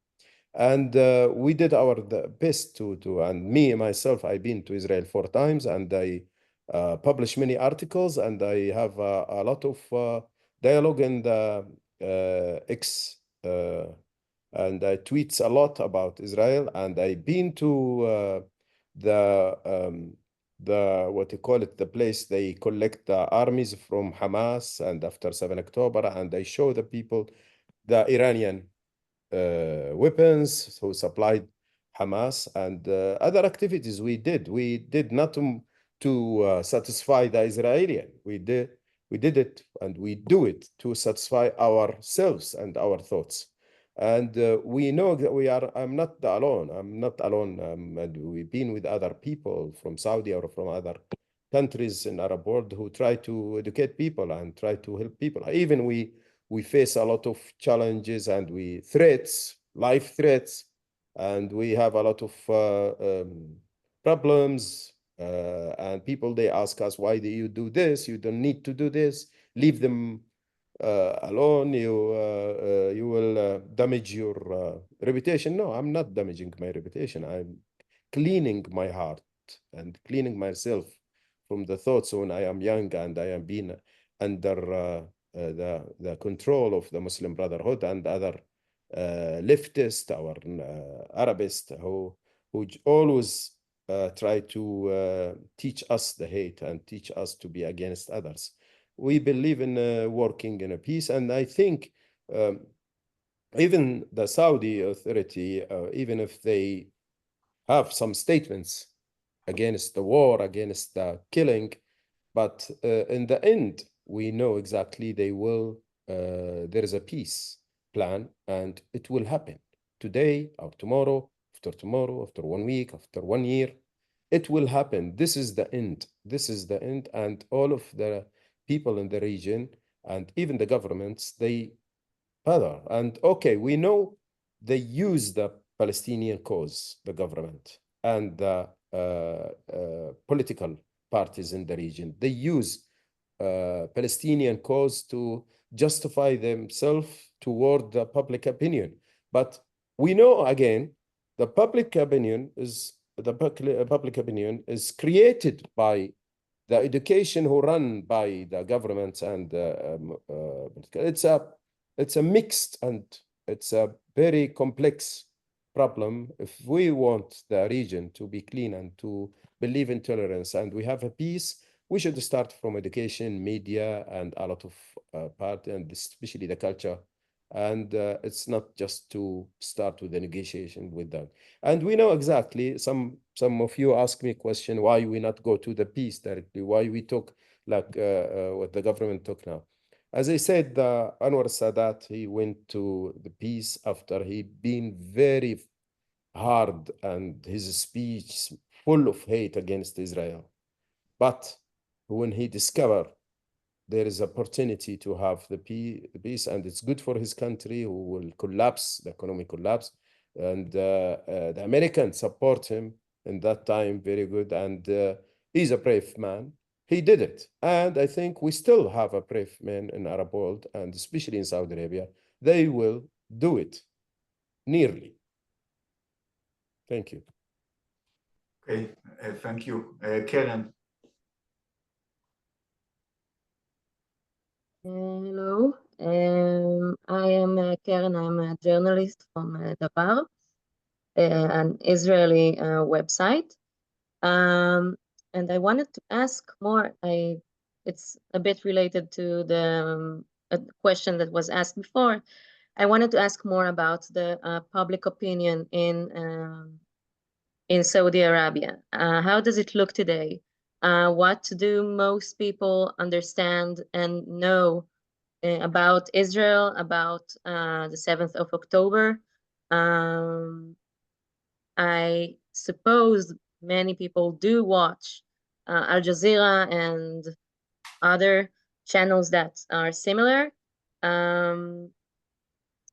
And we did our best to, and me, myself, I've been to Israel 4 times, and I publish many articles, and I have a lot of dialogue in the X, and I tweets a lot about Israel, and I've been to what you call it, the place they collect the armies from Hamas and after 7 October, and I show the people the Iranian weapons who supplied Hamas, and other activities we did not to satisfy the Israeli. We did it, and we do it to satisfy ourselves and our thoughts. And we know that I'm not alone. And we've been with other people from Saudi or from other countries in Arab world who try to educate people and try to help people. Even we face a lot of challenges and life threats, and we have a lot of problems And people, they ask us, why do you do this? You don't need to do this. Leave them alone. You will damage your reputation. No, I'm not damaging my reputation. I'm cleaning my heart and cleaning myself from the thoughts when I am young and I am being under the control of the Muslim Brotherhood and other leftists or Arabists who always try to teach us the hate and teach us to be against others. We believe in working in a peace, and I think even the Saudi authority, even if they have some statements against the war, against the killing, but in the end, we know exactly they will, there is a peace plan and it will happen today or tomorrow, after tomorrow, after 1 week, after 1 year. It will happen. This is the end. This is the end. And all of the people in the region and even the governments, they bother. And okay, we know they use the Palestinian cause, the government and the political parties in the region. They use Palestinian cause to justify themselves toward the public opinion. But we know, again, the public opinion is created by the education who run by the governments, and it's a mixed and it's a very complex problem. If we want the region to be clean and to believe in tolerance and we have a peace, we should start from education, media, and a lot of part, and especially the culture. And it's not just to start with the negotiation with them. And we know exactly, some of you ask me a question, why we not go to the peace directly, why we talk like what the government talk now. As I said, Anwar Sadat, he went to the peace after he been very hard and his speech full of hate against Israel. But when he discovered there is opportunity to have the peace, and it's good for his country, who will collapse, the economic collapse, and the Americans support him in that time, very good, and he's a brave man. He did it, and I think we still have a brave man in Arab world, and especially in Saudi Arabia. They will do it, nearly. Thank you. Okay, thank you. Karen. Hello, I am Karen. I'm a journalist from Dabar, an Israeli website. And I wanted to ask more. It's a bit related to the question that was asked before. I wanted to ask more about the public opinion in Saudi Arabia. How does it look today? What do most people understand and know about Israel, about the 7th of October? I suppose many people do watch Al Jazeera and other channels that are similar.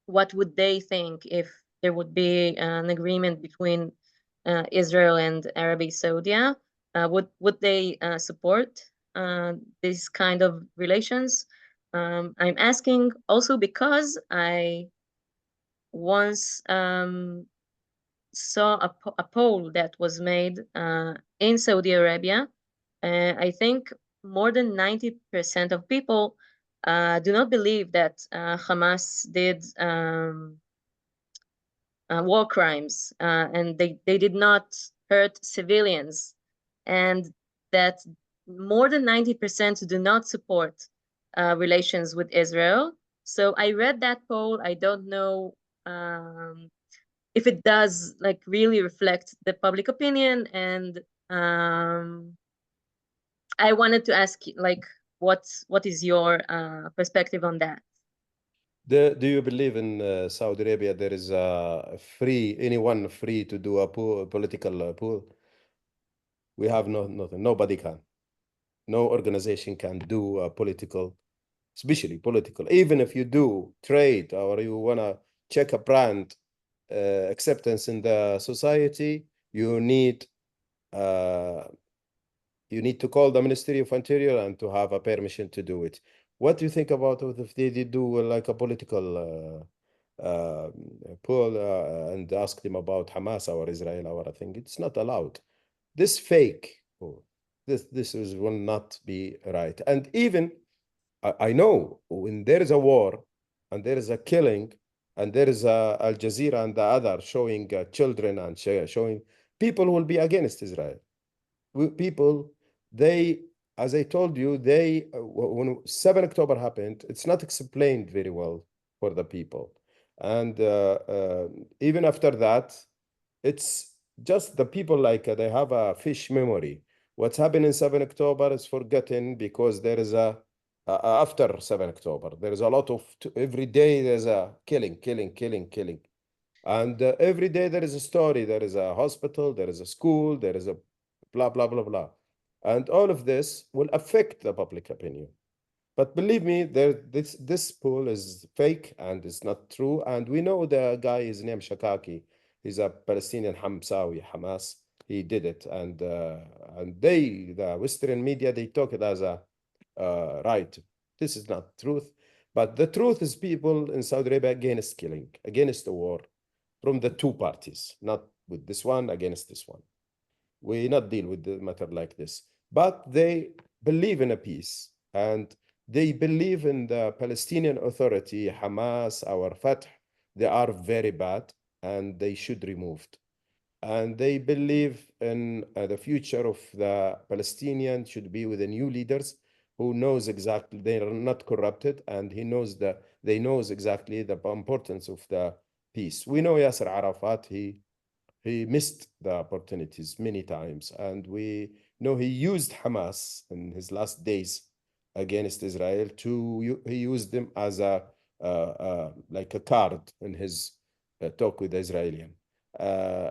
What would they think if there would be an agreement between Israel and Arabia Saudi? Would they support this kind of relations? I'm asking also because I once saw a poll that was made in Saudi Arabia. I think more than 90% of people do not believe that Hamas did war crimes and they did not hurt civilians, and that more than 90% do not support relations with Israel. So I read that poll. I don't know if it does like really reflect the public opinion, and I wanted to ask like what is your perspective on that? Do you believe in Saudi Arabia there is anyone free to do a political pool? We have nothing. Nobody can. No organization can do a political, especially political. Even if you do trade or you want to check a brand acceptance in the society, you need you need to call the Ministry of Interior and to have a permission to do it. What do you think about it if they did do like a political poll and ask them about Hamas or Israel or I think it's not allowed. This fake poll, will not be right. And even I know when there is a war and there is a killing and there is a Al Jazeera and the other showing children and showing people will be against Israel. People, they, as I told you, they when 7 October happened, it's not explained very well for the people. And even after that, it's just the people like they have a fish memory. What's happened in 7 October is forgotten because there is a after 7 October, there is a lot of every day there's a killing. And every day there is a story. There is a hospital, there is a school, there is a blah, blah, blah, blah. And all of this will affect the public opinion. But believe me, this poll is fake and it's not true. And we know the guy is named Shakaki. He's a Palestinian Hamas. He did it. And the Western media, they talk it as a right. This is not truth. But the truth is people in Saudi Arabia against killing, against the war from the two parties, not with this one against this one. We not deal with the matter like this. But they believe in a peace and they believe in the Palestinian Authority, Hamas, our Fatah. They are very bad and they should be removed. And they believe in the future of the Palestinians should be with the new leaders who knows exactly they are not corrupted and they knows exactly the importance of the peace. We know Yasser Arafat, he missed the opportunities many times, and we know he used Hamas in his last days against Israel he used them as like a card in his talk with the Israeli,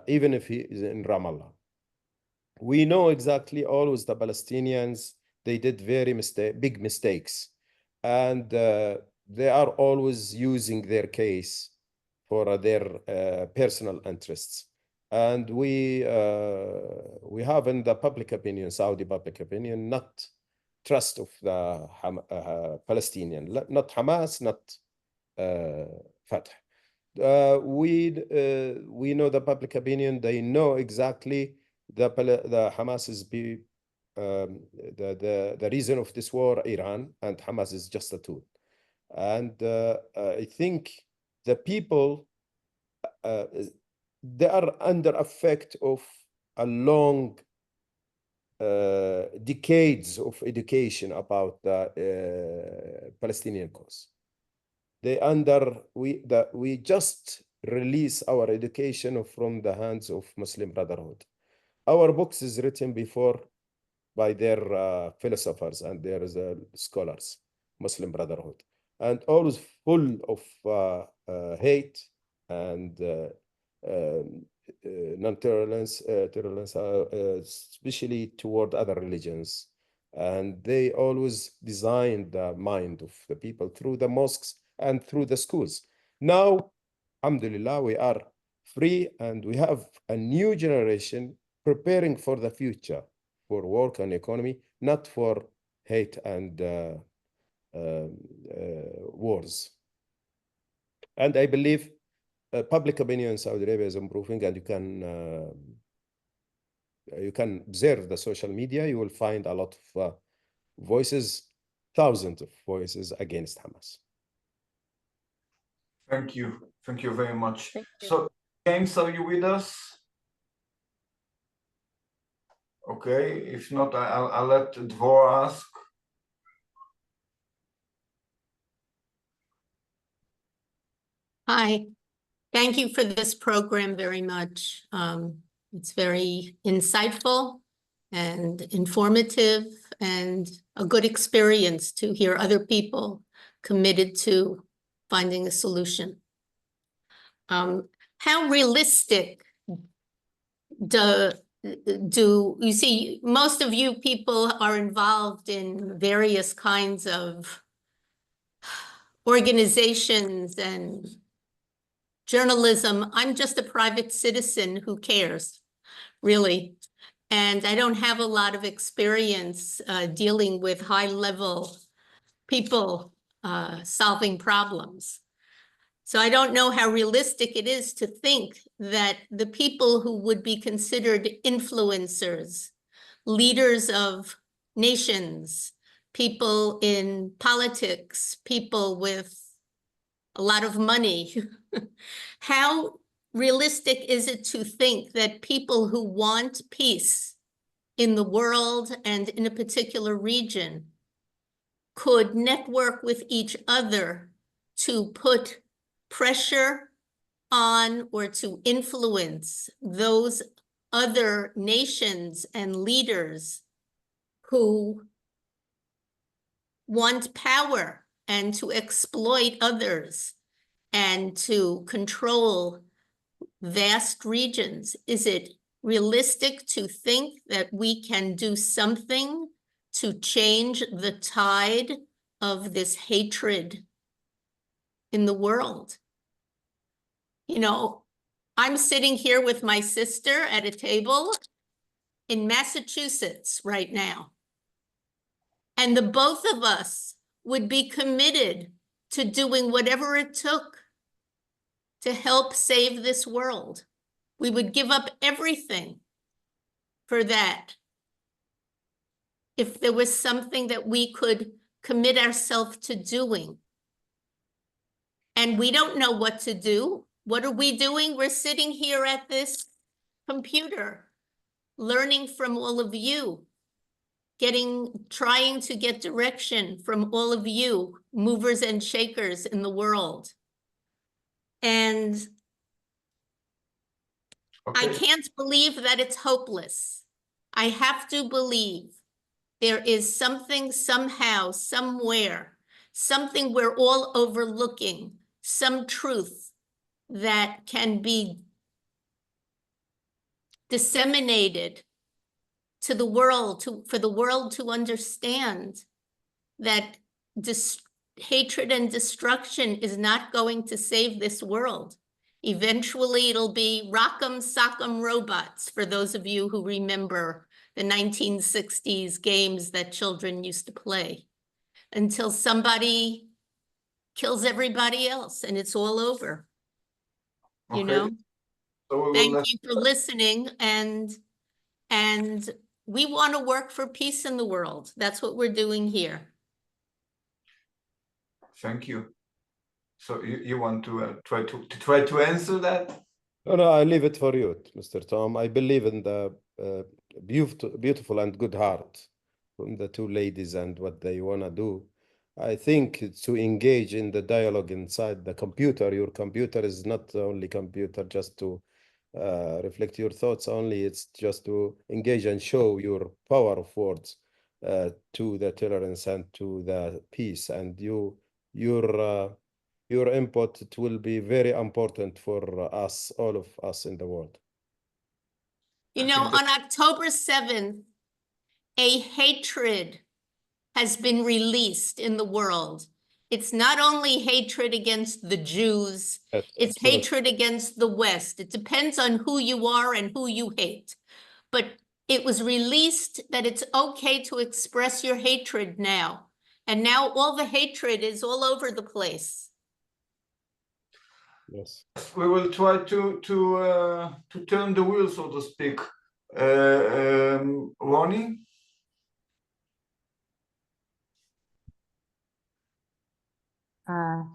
even if he is in Ramallah. We know exactly always the Palestinians, they did very big mistakes, and they are always using their case for their personal interests. And we have in the public opinion, Saudi public opinion, not trust of the Palestinian, not Hamas, not Fatah. We know the public opinion, they know exactly the Hamas is the reason of this war, Iran, and Hamas is just a tool. And I think the people, they are under effect of a long decades of education about the Palestinian cause. We just release our education from the hands of Muslim Brotherhood. Our books is written before by their philosophers and their scholars, Muslim Brotherhood, and always full of hate and non-tolerance, especially toward other religions. And they always designed the mind of the people through the mosques and through the schools. Now, alhamdulillah, we are free and we have a new generation preparing for the future, for work and economy, not for hate and wars. And I believe public opinion in Saudi Arabia is improving, and you can observe the social media. You will find a lot of voices, thousands of voices against Hamas. Thank you very much. So, James, are you with us? Okay, if not, I'll let Dvor ask. Hi, thank you for this program very much. It's very insightful and informative and a good experience to hear other people committed to finding a solution. How realistic do you see? Most of you people are involved in various kinds of organizations and journalism. I'm just a private citizen who cares, really. And I don't have a lot of experience dealing with high-level people solving problems. So I don't know how realistic it is to think that the people who would be considered influencers, leaders of nations, people in politics, people with a lot of money, how realistic is it to think that people who want peace in the world and in a particular region could network with each other to put pressure on or to influence those other nations and leaders who want power and to exploit others and to control vast regions? Is it realistic to think that we can do something to change the tide of this hatred in the world? You know, I'm sitting here with my sister at a table in Massachusetts right now, and the both of us would be committed to doing whatever it took to help save this world. We would give up everything for that if there was something that we could commit ourselves to doing. And we don't know what to do. What are we doing? We're sitting here at this computer, learning from all of you, trying to get direction from all of you, movers and shakers in the world. And I can't believe that it's hopeless. I have to believe there is something somehow, somewhere, something we're all overlooking, some truth that can be disseminated to the world, for the world to understand that hatred and destruction is not going to save this world. Eventually, it'll be rock'em sock'em robots, for those of you who remember the 1960s games that children used to play, until somebody kills everybody else and it's all over. You know? So thank you for listening, and we want to work for peace in the world. That's what we're doing here. Thank you. So you want to try to answer that? No, I leave it for you, Mr. Tom. I believe in the beautiful and good heart from the two ladies and what they want to do. I think it's to engage in the dialogue inside the computer. Your computer is not only computer just to reflect your thoughts only. It's just to engage and show your power of words to the tolerance and to the peace. And your input, it will be very important for us, all of us in the world. You know, on October 7th, a hatred has been released in the world. It's not only hatred against the Jews, it's hatred against the West. It depends on who you are and who you hate. But it was released that it's okay to express your hatred now. And now all the hatred is all over the place. Yes. We will try to turn the wheel, so to speak. Ronnie?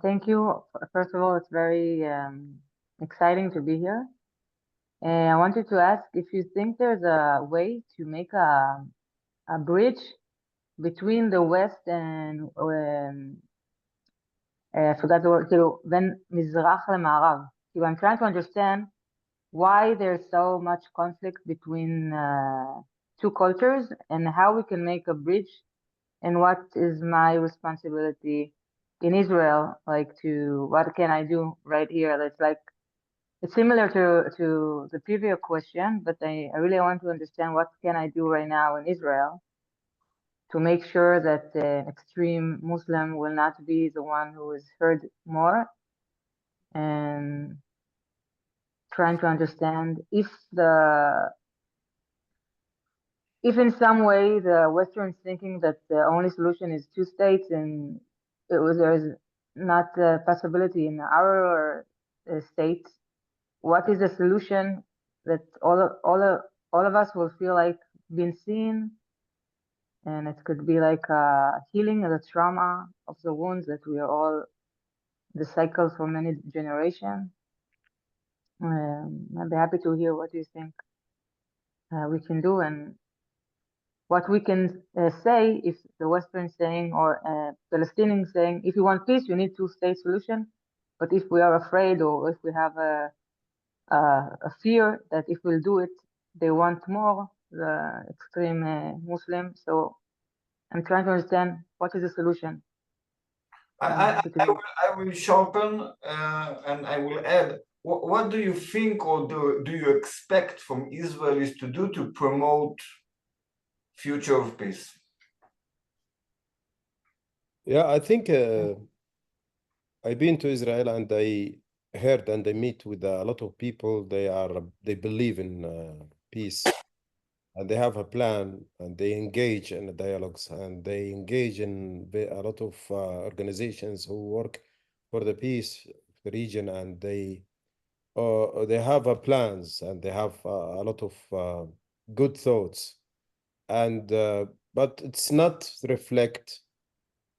Thank you. First of all, it's very exciting to be here. And I wanted to ask if you think there's a way to make a bridge between the West and I forgot the word, then Mizrach leMa'arav. I'm trying to understand why there's so much conflict between two cultures and how we can make a bridge, and what is my responsibility in Israel, like what can I do right here? It's similar to the previous question, but I really want to understand what can I do right now in Israel to make sure that the extreme Muslim will not be the one who is heard more, and trying to understand if if in some way the Western is thinking that the only solution is two states and there is not a possibility in our states, what is the solution that all of us will feel like being seen? And it could be like a healing of the trauma of the wounds that we are all the cycle for many generations. I'd be happy to hear what you think we can do and what we can say if the Western saying or Palestinian saying, if you want peace, you need two-state solution. But if we are afraid or if we have a fear that if we'll do it, they want more, the extreme Muslim. So I'm trying to understand what is the solution. I will sharpen and I will add, what do you think or do you expect from Israelis to do to promote future of peace? Yeah, I think I've been to Israel and I heard and I meet with a lot of people. They believe in peace and they have a plan and they engage in the dialogues and they engage in a lot of organizations who work for the peace of the region, and they have plans and they have a lot of good thoughts, and but it's not reflect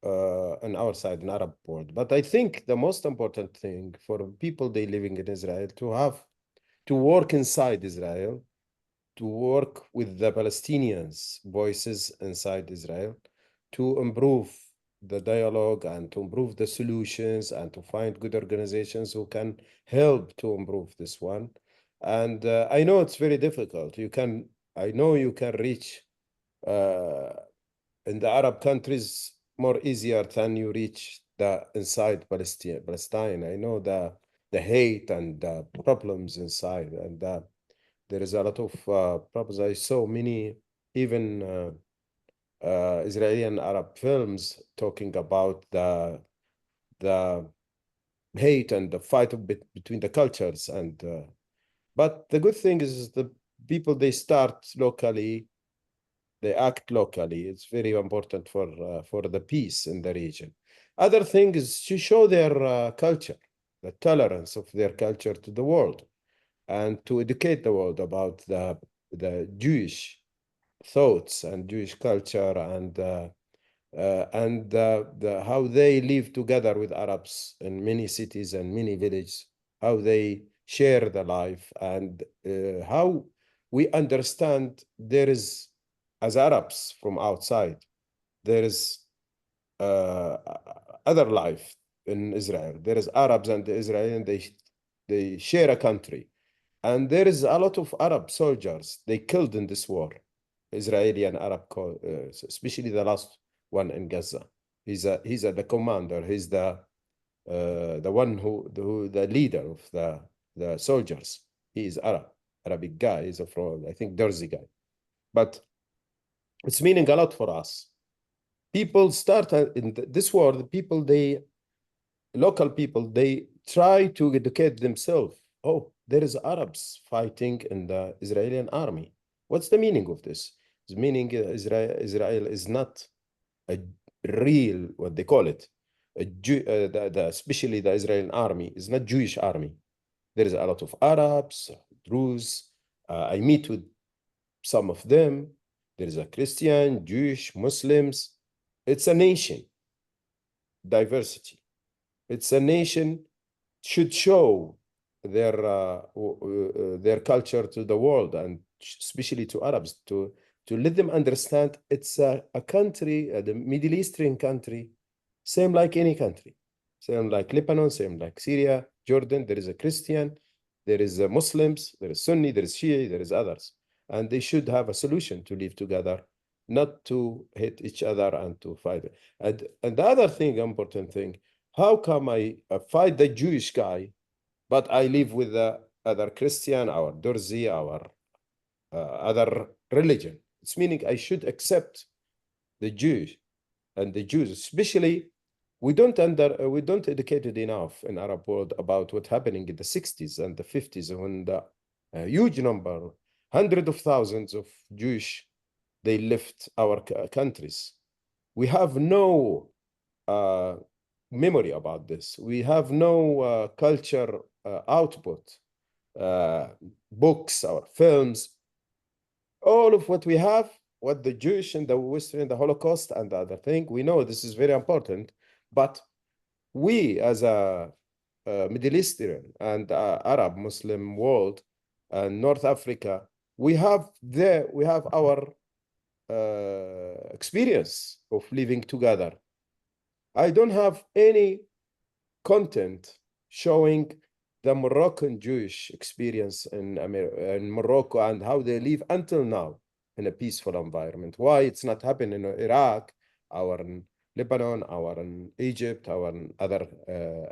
on our side in Arab world. But I think the most important thing for people they living in Israel to work inside Israel, to work with the Palestinians' voices inside Israel, to improve the dialogue and to improve the solutions and to find good organizations who can help to improve this one. And I know it's very difficult. I know you can reach in the Arab countries more easier than you reach the inside Palestine. I know the hate and the problems inside, and there is a lot of problems. I saw many even Israeli and Arab films talking about the hate and the fight between the cultures. And but the good thing is the people, they start locally, they act locally. It's very important for the peace in the region. Other thing is to show their culture, the tolerance of their culture to the world, and to educate the world about the Jewish thoughts and Jewish culture and how they live together with Arabs in many cities and many villages, how they share the life, and how we understand there is, as Arabs from outside, there is other life in Israel. There is Arabs and the Israelis, they share a country. And there is a lot of Arab soldiers they killed in this war, Israeli and Arab, especially the last one in Gaza. He's the commander. He's the one the leader of the soldiers. He is Arabic guy. He's from, I think, Derzi guy. But it's meaning a lot for us. People start in this war. The people, local people, they try to educate themselves. Oh, there is Arabs fighting in the Israeli army. What's the meaning of this? The meaning Israel is not a real, what they call it, especially the Israeli army is not Jewish army. There is a lot of Arabs, Druze. I meet with some of them. There is a Christian, Jewish, Muslims. It's a nation, diversity. It's a nation should show their culture to the world, and especially to Arabs, to let them understand it's a country, the Middle Eastern country, same like any country, same like Lebanon, same like Syria, Jordan. There is a Christian, there is a Muslims, there is Sunni, there is Shia, there is others, and they should have a solution to live together, not to hate each other and to fight. And the other thing, important thing, how come I fight the Jewish guy, but I live with the other Christian, our Dorzi, our other religion? It's meaning I should accept the Jews and the Jews, especially we don't educate enough in Arab world about what happening in the 60s and the 50s when the huge number, hundreds of thousands of Jewish they left our countries. We have no memory about this. We have no culture output, books or films. All of what we have, what the Jewish and the Western, the Holocaust and the other thing, we know this is very important, but we as a Middle Eastern and Arab Muslim world and North Africa, we have our experience of living together. I don't have any content showing the Moroccan Jewish experience in Morocco and how they live until now in a peaceful environment. Why it's not happening in Iraq, or in Lebanon, or in Egypt, or in other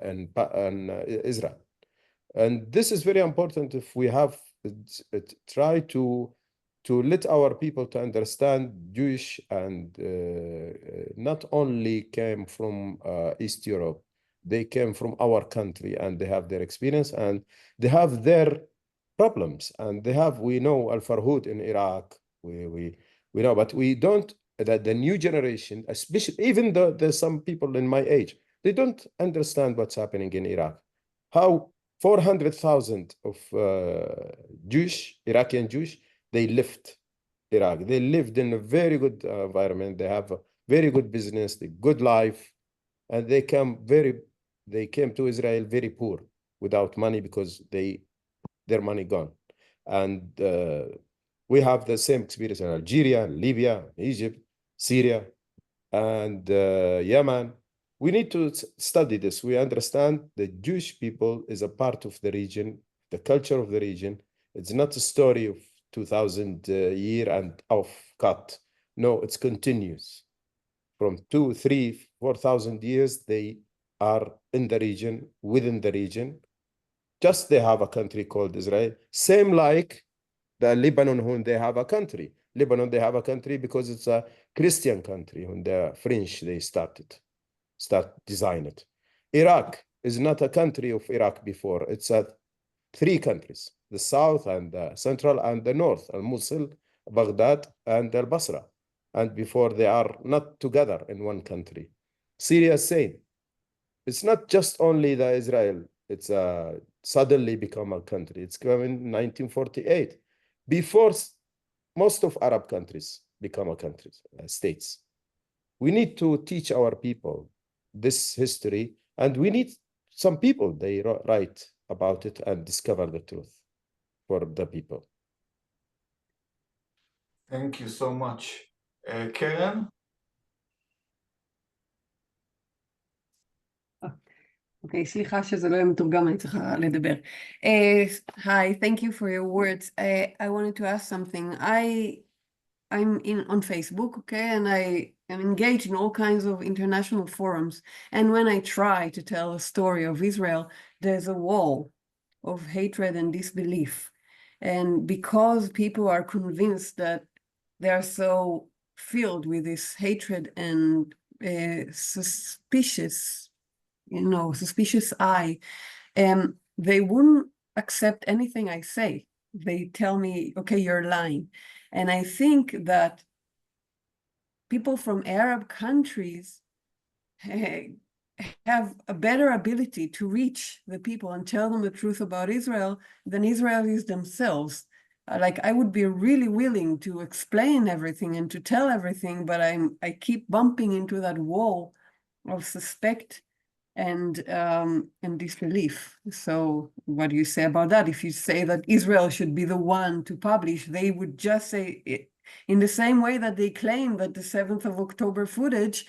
in Israel. And this is very important if we have try to let our people to understand Jewish and not only came from East Europe, they came from our country and they have their experience and they have their problems and we know Al-Farhud in Iraq, we know, but we don't, that the new generation, especially even though there's some people in my age, they don't understand what's happening in Iraq. How 400,000 of Iraqi Jewish, they left Iraq. They lived in a very good environment. They have a very good business, a good life, and they came to Israel very poor, without money because their money gone. And we have the same experience in Algeria, Libya, Egypt, Syria, and Yemen. We need to study this. We understand the Jewish people is a part of the region, the culture of the region. It's not a story of 2,000 year and off cut. No, it's continuous. From 2,000, 3,000, 4,000 years, they are in the region, within the region. Just they have a country called Israel. Same like the Lebanon, when they have a country. Lebanon, they have a country because it's a Christian country. When the French, they start design it. Iraq is not a country of Iraq before. It's three countries, the south and the central and the north, Al-Mosul, Baghdad, and Al-Basra. And before they are not together in one country. Syria, same. It's not just only the Israel. It's suddenly become a country. It's come in 1948. Before most of Arab countries become a country, states. We need to teach our people this history, and we need some people, they write about it and discover the truth for the people. Thank you so much. Karen? Okay, סליחה שזה לא יהיה מתורגם, אני צריכה לדבר. Hi, thank you for your words. I wanted to ask something. I'm on Facebook, okay, and I am engaged in all kinds of international forums. And when I try to tell a story of Israel, there's a wall of hatred and disbelief. And because people are convinced that they are so filled with this hatred and suspicious eye, they wouldn't accept anything I say. They tell me, okay, you're lying. And I think that people from Arab countries have a better ability to reach the people and tell them the truth about Israel than Israelis themselves. Like, I would be really willing to explain everything and to tell everything, but I keep bumping into that wall of suspect and disbelief. So what do you say about that? If you say that Israel should be the one to publish, they would just say it in the same way that they claim that the 7th of October footage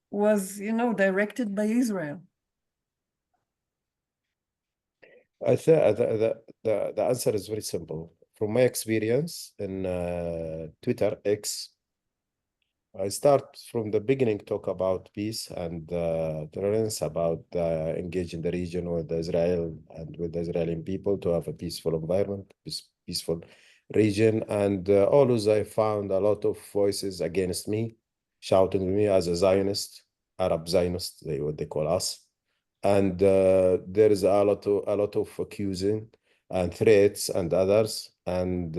was, directed by Israel. I think the answer is very simple. From my experience in Twitter, X, I start from the beginning, talk about peace and tolerance, about engage in the region with Israel and with the Israeli people to have a peaceful environment, peaceful region. And always I found a lot of voices against me, shouting at me as a Zionist, Arab Zionist, what they call us. And there is a lot of accusing and threats and others. And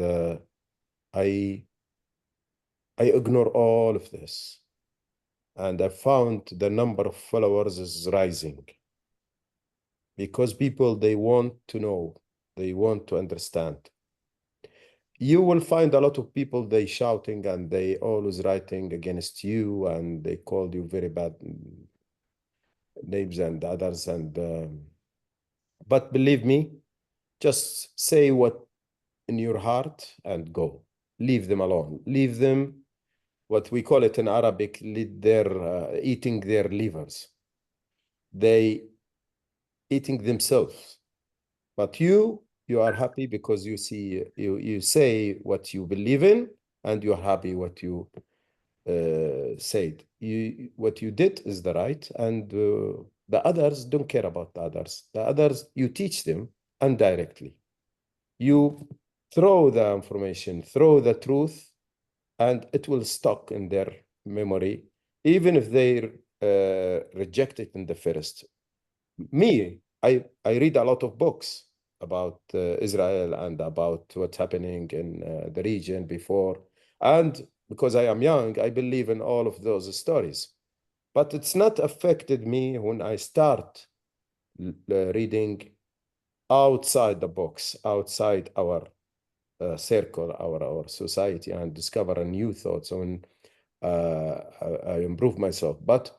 I I ignore all of this. And I found the number of followers is rising because people, they want to know, they want to understand. You will find a lot of people, they shouting and they always writing against you and they called you very bad names and others. But believe me, just say what in your heart and go. Leave them alone. Leave them, what we call it in Arabic, eating their livers. They eating themselves. But you are happy because you see, you say what you believe in, and you're happy what you said. What you did is the right, and the others don't care about the others. The others, you teach them indirectly. You throw the information, throw the truth, and it will stuck in their memory, even if they reject it in the first. Me, I read a lot of books about Israel and about what's happening in the region before. And because I am young, I believe in all of those stories. But it's not affected me when I start reading outside the box, outside our circle, our society, and discover new thoughts when I improve myself. But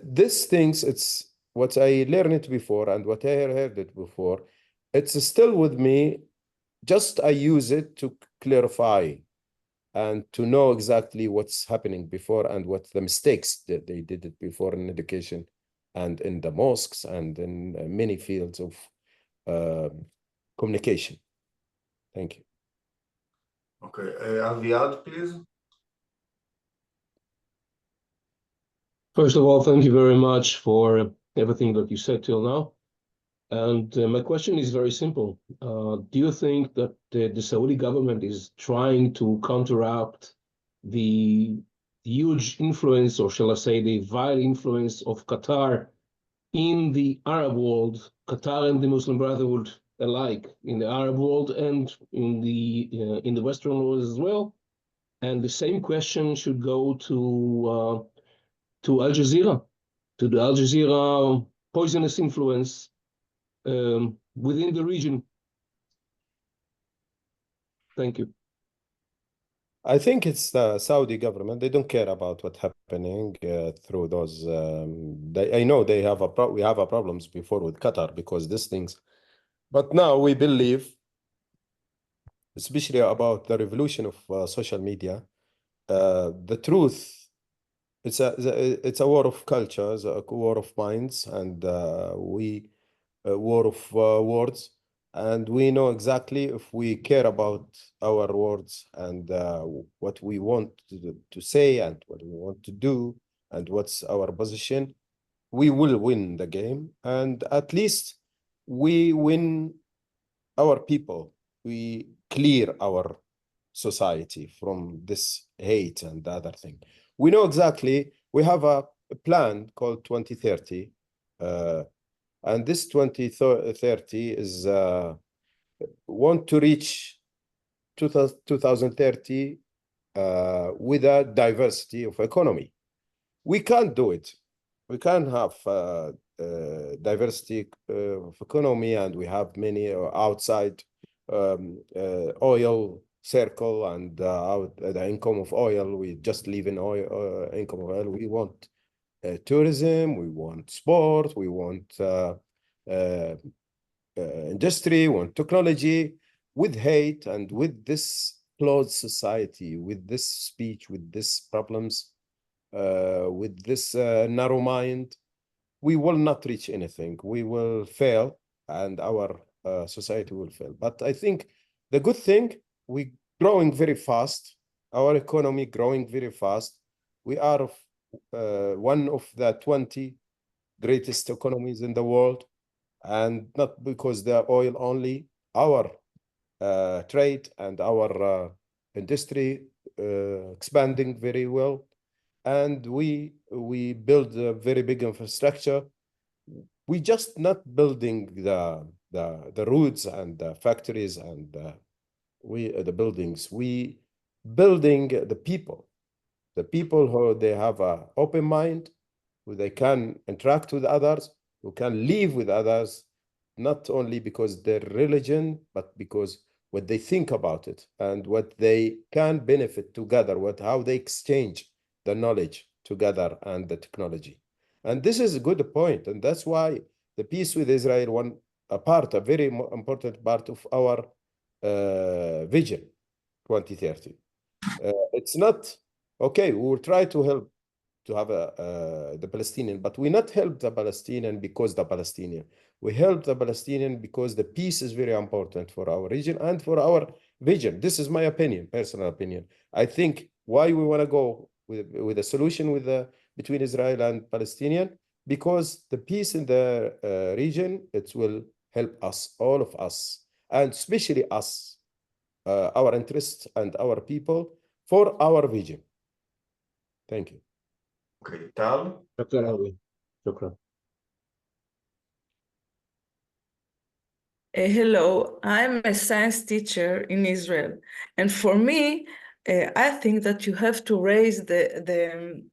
these things, it's what I learned it before and what I heard it before, it's still with me. Just I use it to clarify and to know exactly what's happening before and what the mistakes that they did it before in education and in the mosques and in many fields of communication. Thank you. Okay, Aviad, please. First of all, thank you very much for everything that you said till now. And my question is very simple. Do you think that the Saudi government is trying to counteract the huge influence, or shall I say, the vile influence of Qatar in the Arab world, Qatar and the Muslim Brotherhood alike, in the Arab world and in the Western world as well? And the same question should go to Al Jazeera, to the Al Jazeera poisonous influence within the region. Thank you. I think it's the Saudi government. They don't care about what's happening through those. I know they have we have problems before with Qatar because these things, but now we believe, especially about the revolution of social media, the truth. It's a war of cultures, a war of minds, and a war of words. And we know exactly if we care about our words and what we want to say and what we want to do and what's our position, we will win the game. And at least we win our people. We clear our society from this hate and the other thing. We know exactly, we have a plan called 2030. And this 2030 is want to reach 2030 with a diversity of economy. We can't do it. We can't have diversity of economy and we have many outside oil circle and the income of oil. We just live in oil, income of oil. We want tourism, we want sport, we want industry, we want technology. With hate and with this closed society, with this speech, with these problems, with this narrow mind, we will not reach anything. We will fail and our society will fail. But I think the good thing, we're growing very fast. Our economy growing very fast. We are one of the 20 greatest economies in the world, and not because the oil only, our trade and our industry expanding very well. And we build a very big infrastructure. We just not building the roads and the factories and the buildings. We building the people who they have an open mind, who they can interact with others, who can live with others, not only because their religion, but because what they think about it and what they can benefit together, how they exchange the knowledge together and the technology. And this is a good point. And that's why the peace with Israel, a very important part of our vision 2030. It's not, okay, we will try to help to have the Palestinian, but we not help the Palestinian because the Palestinian. We help the Palestinian because the peace is very important for our region and for our vision. This is my opinion, personal opinion. I think why we want to go with a solution between Israel and Palestinian, because the peace in the region, it will help us, all of us, and especially us, our interests and our people for our vision. Thank you. Okay, Tal. شكرا أوي. شكرا. Hello, I'm a science teacher in Israel, and for me, I think that you have to raise the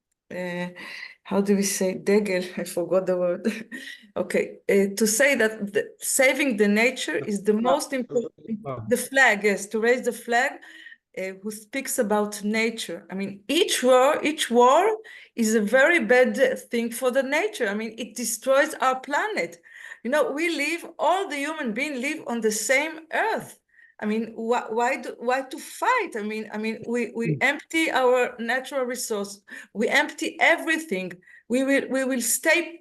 how do we say degel? I forgot the word. Okay, to say that saving the nature is the most important. The flag, yes, to raise the flag. Who speaks about nature. I mean, each war is a very bad thing for the nature. I mean, it destroys our planet. You know, all the human beings live on the same earth. I mean, why to fight? I mean, we empty our natural resource. We empty everything. We will stay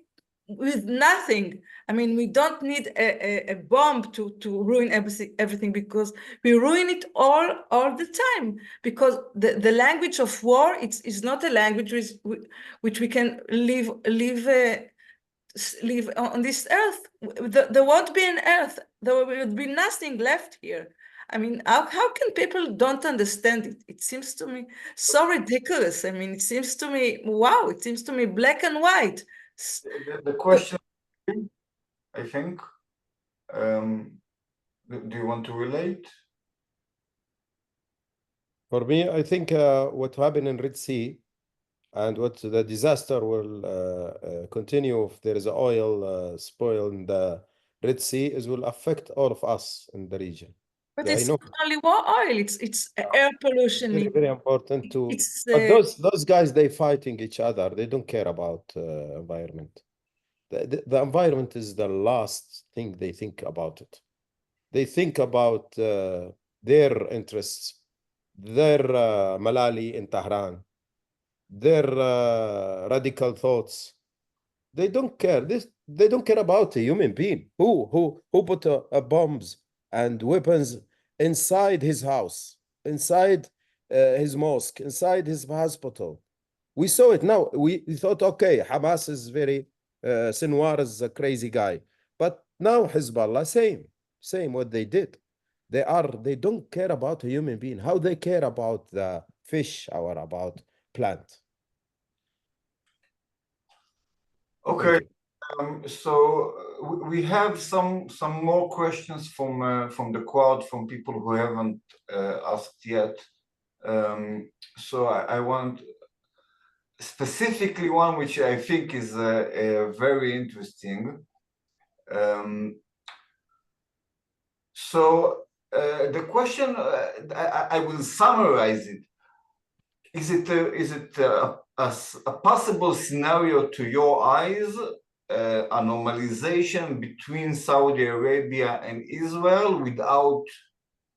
with nothing. I mean, we don't need a bomb to ruin everything, because we ruin it all the time, because the language of war is not a language which we can live on this earth. There won't be an earth. There will be nothing left here. I mean, how can people don't understand it? It seems to me so ridiculous. I mean, it seems to me, wow, it seems to me black and white. The question, I think, do you want to relate? For me, I think what happened in Red Sea and what the disaster will continue if there is oil spoil in the Red Sea will affect all of us in the region. But Yeah, it's not only oil, it's air pollution. Very, very important too. But those guys, they fighting each other. They don't care about environment. The environment is the last thing they think about it. They think about their interests, their Malali in Tehran, their radical thoughts. They don't care. They don't care about a human being who put bombs and weapons inside his house, inside his mosque, inside his hospital. We saw it now. We thought, okay, Hamas is very, Sinwar is a crazy guy. But now Hezbollah, same what they did. They don't care about a human being. How they care about the fish or about plant. Okay, so we have some more questions from the crowd, from people who haven't asked yet. So I want specifically one which I think is very interesting. So the question, I will summarize it. Is it a possible scenario to your eyes, a normalization between Saudi Arabia and Israel without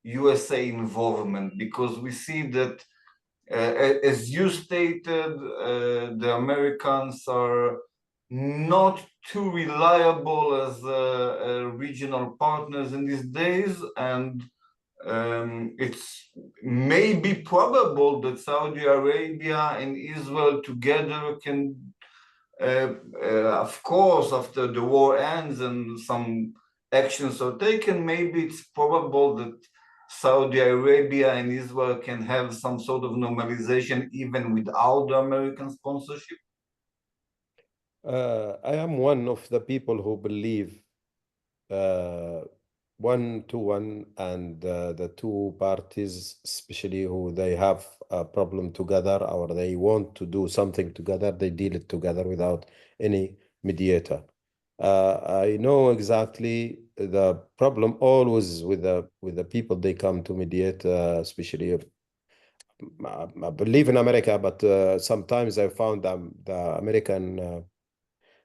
USA involvement? Because we see that, as you stated, the Americans are not too reliable as regional partners in these days, and it's maybe probable that Saudi Arabia and Israel together can, of course, after the war ends and some actions are taken, maybe it's probable that Saudi Arabia and Israel can have some sort of normalization even without the American sponsorship. I am one of the people who believe 1-1, and the two parties, especially who they have a problem together or they want to do something together, they deal it together without any mediator. I know exactly the problem always with the people they come to mediate, especially if I believe in America, but sometimes I found the American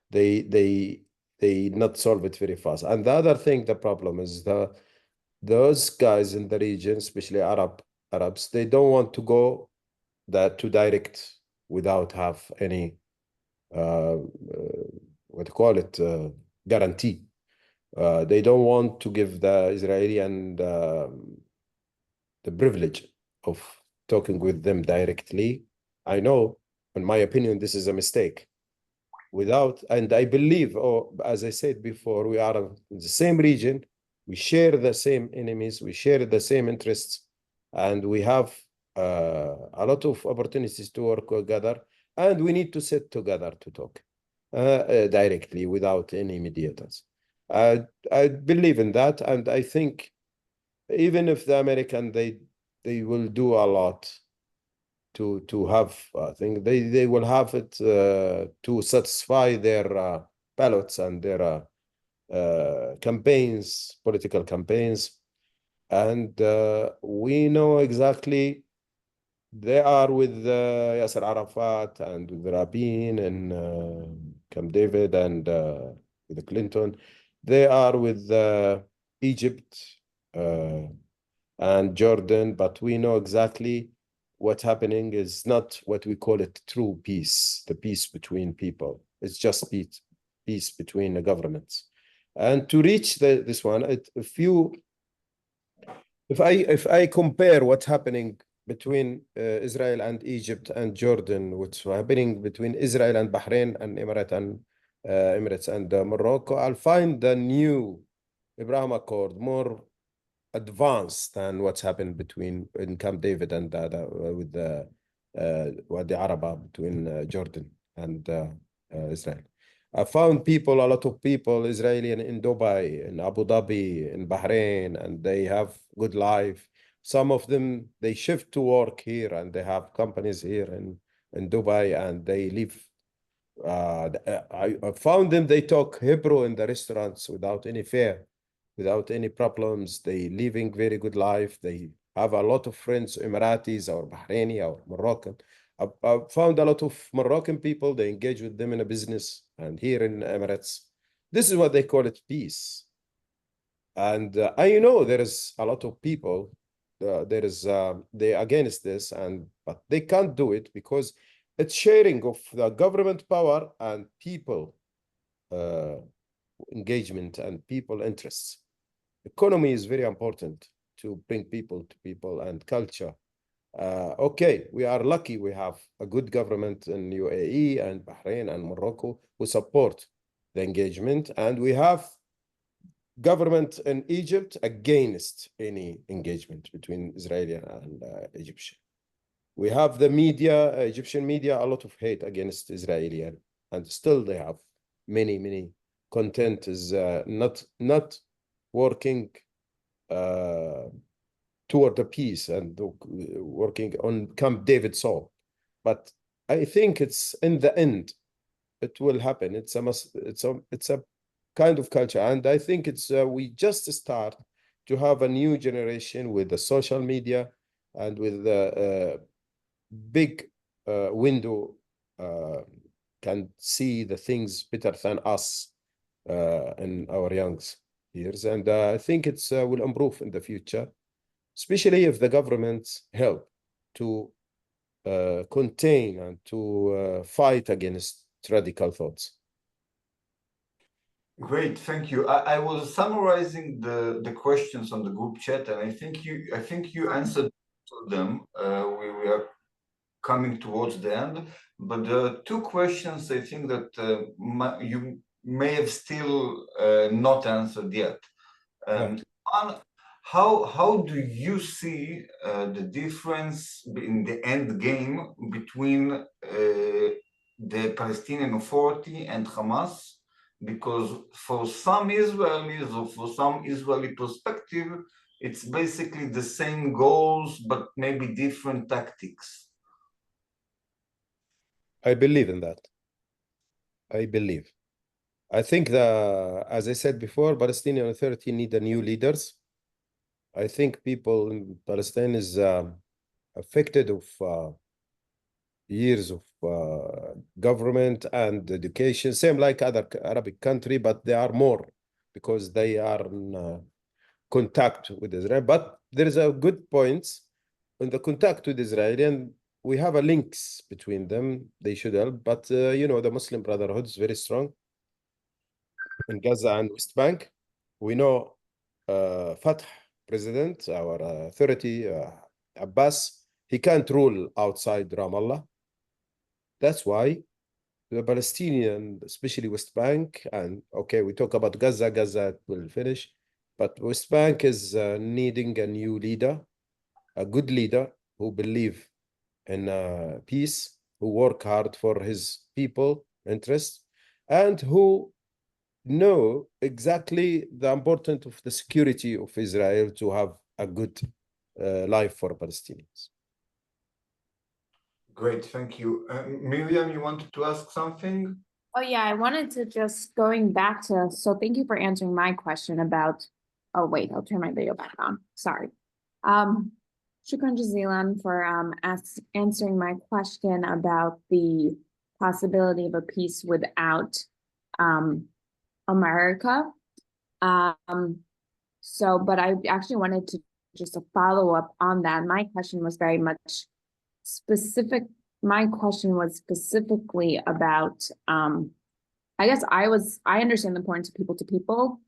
they not solve it very fast. And the other thing, the problem is those guys in the region, especially Arabs, they don't want to go to direct without have any what do you call it, guarantee. They don't want to give the Israeli and the privilege of talking with them directly. I know, in my opinion, this is a mistake. And I believe, as I said before, we are in the same region, we share the same enemies, we share the same interests, and we have a lot of opportunities to work together, and we need to sit together to talk directly without any mediators. I believe in that, and I think even if the American, they will do a lot to have, I think they will have it to satisfy their ballots and their campaigns, political campaigns. And we know exactly they are with Yasser Arafat and with Rabin and Camp David and with Clinton. They are with Egypt and Jordan, but we know exactly what's happening is not what we call it true peace, the peace between people. It's just peace between the governments. And to reach this one, if I compare what's happening between Israel and Egypt and Jordan, what's happening between Israel and Bahrain and Emirates and Morocco, I'll find the new Abraham Accord more advanced than what's happened in Camp David and with the Wadi Araba between Jordan and Israel. I found a lot of people, Israeli in Dubai, in Abu Dhabi, in Bahrain, and they have good life. Some of them, they shift to work here and they have companies here in Dubai and they live. I found them, they talk Hebrew in the restaurants without any fear, without any problems. They living very good life. They have a lot of friends, Emiratis or Bahraini or Moroccan. I found a lot of Moroccan people, they engage with them in a business, and here in Emirates. This is what they call it peace. And I know there is a lot of people, they're against this, but they can't do it because it's sharing of the government power and people engagement and people interests. Economy is very important to bring people to people and culture. Okay, we are lucky we have a good government in UAE and Bahrain and Morocco who support the engagement, and we have government in Egypt against any engagement between Israeli and Egyptian. We have the media, Egyptian media, a lot of hate against Israeli, and still they have many content is not working toward the peace and working on Camp David Saul. But I think it's in the end, it will happen. It's a kind of culture. And I think we just start to have a new generation with the social media and with the big window can see the things better than us in our young years. And I think it will improve in the future, especially if the governments help to contain and to fight against radical thoughts. Great, thank you. I was summarizing the questions on the group chat, and I think you answered them. We are coming towards the end, but the two questions I think that you may have still not answered yet. One, how do you see the difference in the end game between the Palestinian Authority and Hamas because for some Israelis or for some Israeli perspective, it's basically the same goals, but maybe different tactics. I believe in that. I believe. I think as I said before, Palestinian Authority need a new leaders. I think people in Palestine is affected of years of government and education, same like other Arabic country, but they are more because they are in contact with Israel. But there is a good points in the contact with Israel, and we have a links between them. They should help, but you know, the Muslim Brotherhood is very strong in Gaza and West Bank. We know Fatah president, our authority, Abbas, he can't rule outside Ramallah. That's why the Palestinian, especially West Bank, and okay, we talk about Gaza, Gaza will finish, but West Bank is needing a new leader, a good leader who believe in peace, who work hard for his people interests, and who know exactly the importance of the security of Israel to have a good life for Palestinians. Great, thank you. Miriam, you wanted to ask something? Oh yeah, I wanted to just going back to, so thank you for answering my question about, oh wait, I'll turn my video back on, sorry. Shukran jazilan for answering my question about the possibility of a peace without America. But I actually wanted to just a follow up on that. My question was very much specific. My question was specifically about, I guess I understand the importance of people to people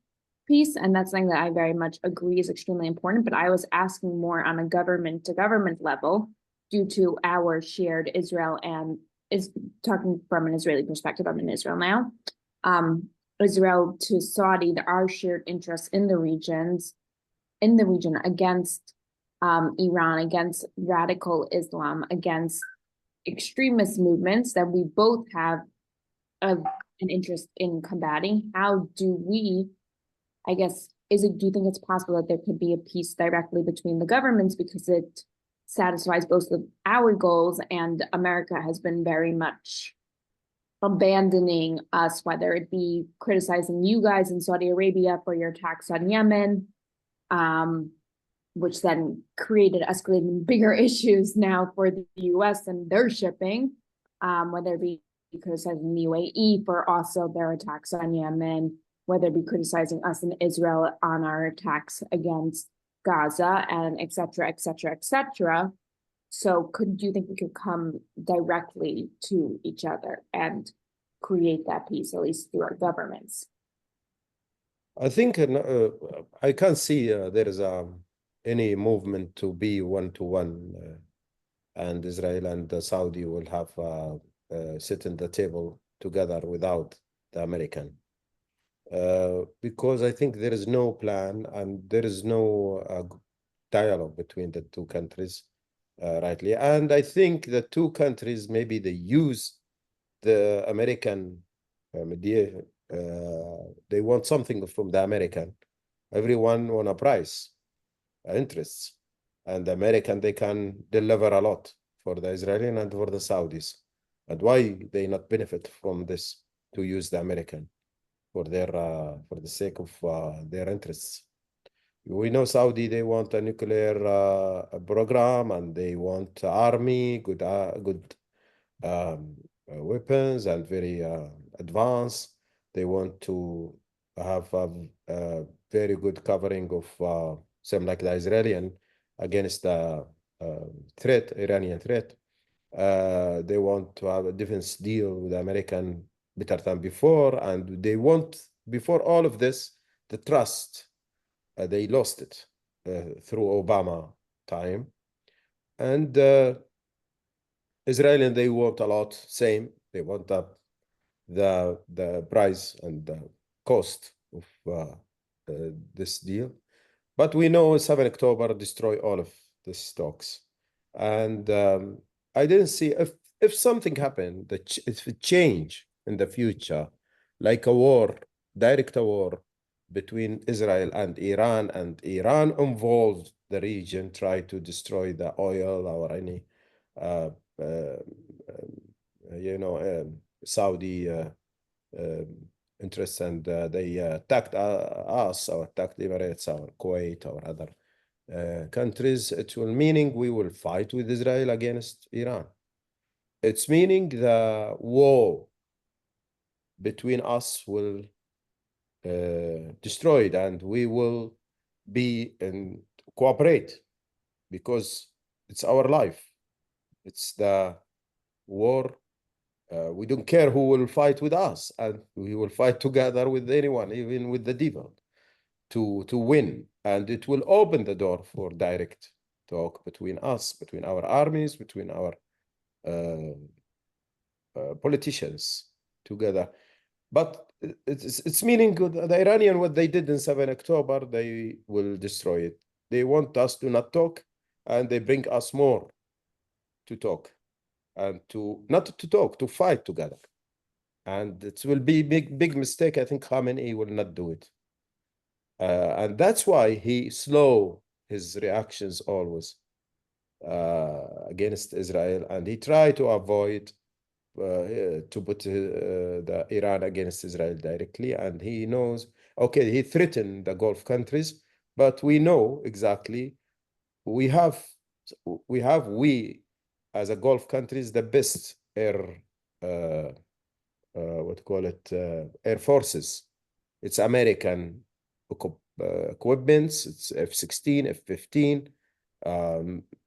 piece, and that's something that I very much agree is extremely important, but I was asking more on a government to government level due to our shared Israel and is talking from an Israeli perspective. I'm in Israel now. Israel to Saudi, there are shared interests in the region against Iran, against radical Islam, against extremist movements that we both have an interest in combating. How do we, I guess, do you think it's possible that there could be a peace directly between the governments because it satisfies both of our goals, and America has been very much abandoning us, whether it be criticizing you guys in Saudi Arabia for your attacks on Yemen, which then escalated bigger issues now for the US and their shipping, whether it be criticizing the UAE for also their attacks on Yemen, whether it be criticizing us in Israel on our attacks against Gaza, and et cetera, et cetera, et cetera. So do you think we could come directly to each other and create that peace, at least through our governments? I think I can't see there is any movement to be one-to-one, and Israel and Saudi will have sit in the table together without the American. Because I think there is no plan and there is no dialogue between the two countries rightly. And I think the two countries, maybe they use the American mediation. They want something from the American. Everyone want a price, interests. And the American, they can deliver a lot for the Israeli and for the Saudis. And why they not benefit from this to use the American for their for the sake of their interests? We know Saudi, they want a nuclear program, and they want army, good weapons, and very advanced. They want to have a very good covering of same like the Israeli against the Iranian threat. They want to have a defense deal with the American better than before, and they want, before all of this, the trust. They lost it through Obama time. And Israelis, they want a lot, same. They want the price and the cost of this deal. But we know 7 October destroy all of the stocks. And I didn't see, if something happened, if it change in the future, like a war, direct war between Israel and Iran involved the region, try to destroy the oil or any, Saudi interests, and they attacked us or attacked Emirates or Kuwait or other countries. It will meaning we will fight with Israel against Iran. It's meaning the war between us will destroyed, and we will be in cooperate because it's our life. It's the war. We don't care who will fight with us, and we will fight together with anyone, even with the devil, to win. And it will open the door for direct talk between us, between our armies, between our politicians together. But it's meaning the Iranian, what they did in 7 October, they will destroy it. They want us to not talk, and they bring us more to talk, and to not to talk, to fight together. And it will be big mistake. I think Khamenei will not do it. And that's why he slow his reactions always against Israel, and he tried to avoid to put the Iran against Israel directly. And he knows, okay, he threatened the Gulf countries, but we know exactly we as a Gulf countries the best air air forces. It's American equipments. It's F-16, F-15,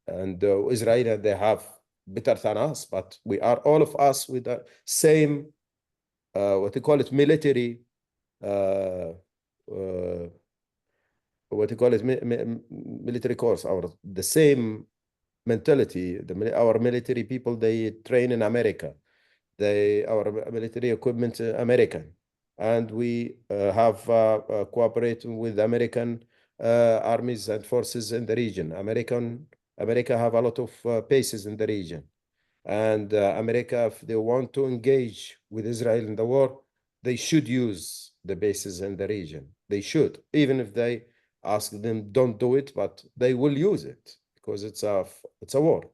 and Israel, they have better than us, but we are all of us with the same military military course, or the same mentality. Our military people, they train in America. Our military equipment American, and we have cooperating with American armies and forces in the region. America have a lot of bases in the region, and America, if they want to engage with Israel in the war, they should use the bases in the region. They should, even if they ask them don't do it, but they will use it because it's a war.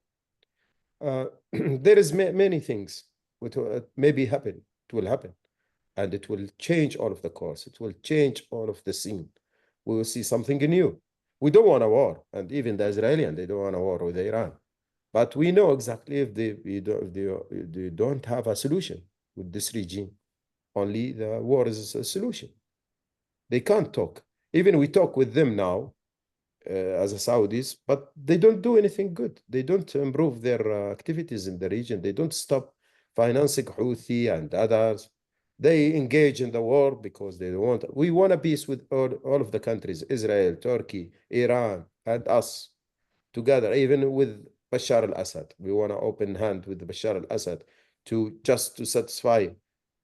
There is many things which maybe happen. It will happen, and it will change all of the course. It will change all of the scene. We will see something new. We don't want a war, and even the Israelis, they don't want a war with Iran. But we know exactly if they don't have a solution with this regime. Only the war is a solution. They can't talk. Even we talk with them now, as the Saudis, but they don't do anything good. They don't improve their activities in the region. They don't stop financing Houthi and others. They engage in the war because they want. We want a peace with all of the countries: Israel, Turkey, Iran, and us together. Even with Bashar al-Assad, we want to open hand with Bashar al-Assad to satisfy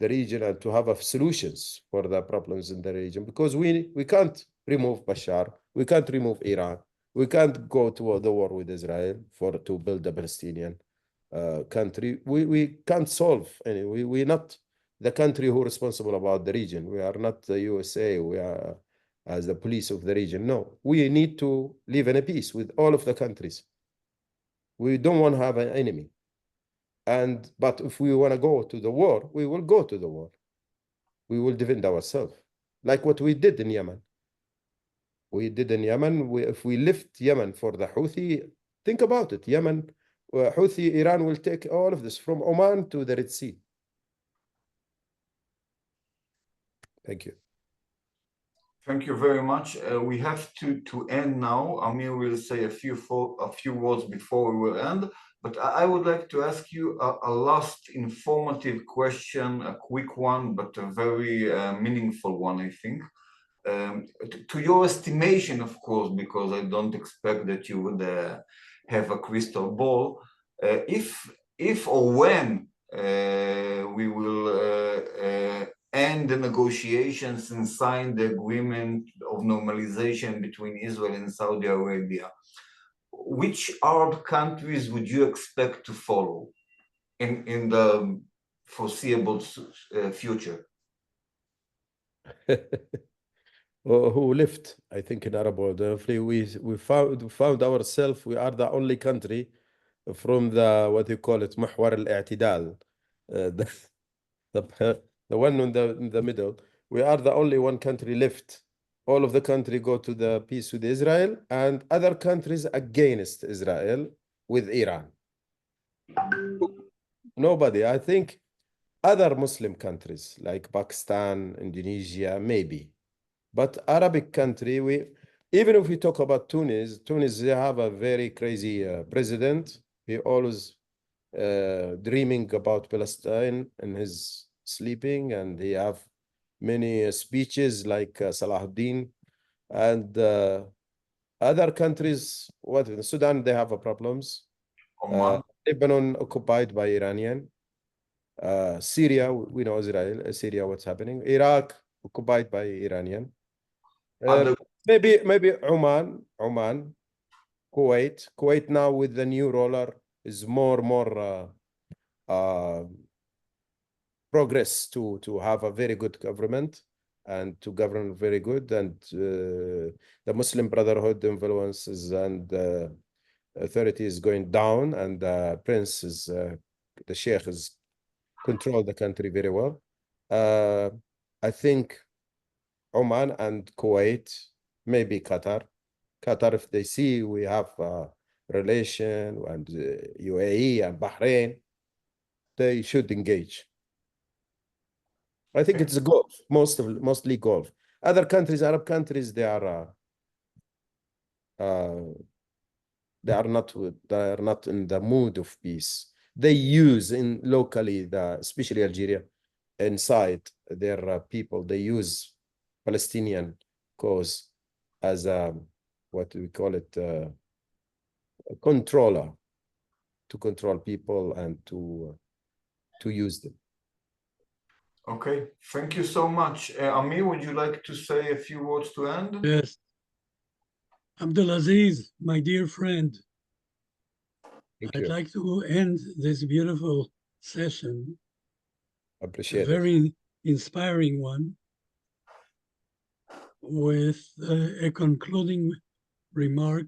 the region and to have solutions for the problems in the region, because we can't remove Bashar, we can't remove Iran, we can't go to the war with Israel to build a Palestinian country. We can't solve any. We're not the country who are responsible about the region. We are not the USA. We are as the police of the region. No, we need to live in a peace with all of the countries. We don't want to have an enemy. But if we want to go to the war, we will go to the war. We will defend ourselves, like what we did in Yemen. We did in Yemen. If we lift Yemen for the Houthi, think about it. Yemen, Houthi, Iran will take all of this from Oman to the Red Sea. Thank you. Thank you very much. We have to end now. Amir will say a few words before we will end. But I would like to ask you a last informative question, a quick one, but a very meaningful one, I think. To your estimation, of course, because I don't expect that you would have a crystal ball, if or when we will end the negotiations and sign the agreement of normalization between Israel and Saudi Arabia, which Arab countries would you expect to follow in the foreseeable future? who left, I think, in Arab world. Hopefully we found ourselves, we are the only country from the, what you call it, محور الاعتدال, the one in the middle. We are the only one country left. All of the country go to the peace with Israel, and other countries against Israel with Iran. Nobody. I think other Muslim countries like Pakistan, Indonesia, maybe. But Arabic country, even if we talk about Tunis, they have a very crazy president. He always dreaming about Palestine in his sleeping, and he have many speeches like Salahuddin. And other countries, what in Sudan, they have problems. Lebanon occupied by Iranian. Syria, we know Israel, Syria, what's happening. Iraq occupied by Iranian. Maybe Oman, Kuwait now with the new ruler is more progress to have a very good government and to govern very good, and the Muslim Brotherhood influences and authority is going down, and the prince is the sheikh is control the country very well. I think Oman and Kuwait, maybe Qatar, if they see we have a relation, and UAE and Bahrain, they should engage. I think it's Gulf, mostly Gulf. Other countries, Arab countries, they are not in the mood of peace. They use in locally, especially Algeria, inside their people, they use Palestinian cause as a, what we call it, a controller, to control people and to use them. Okay, thank you so much. Amir, would you like to say a few words to end? Yes. Abdulaziz, my dear friend, I'd like to end this beautiful session, Appreciate a very inspiring one, with a concluding remark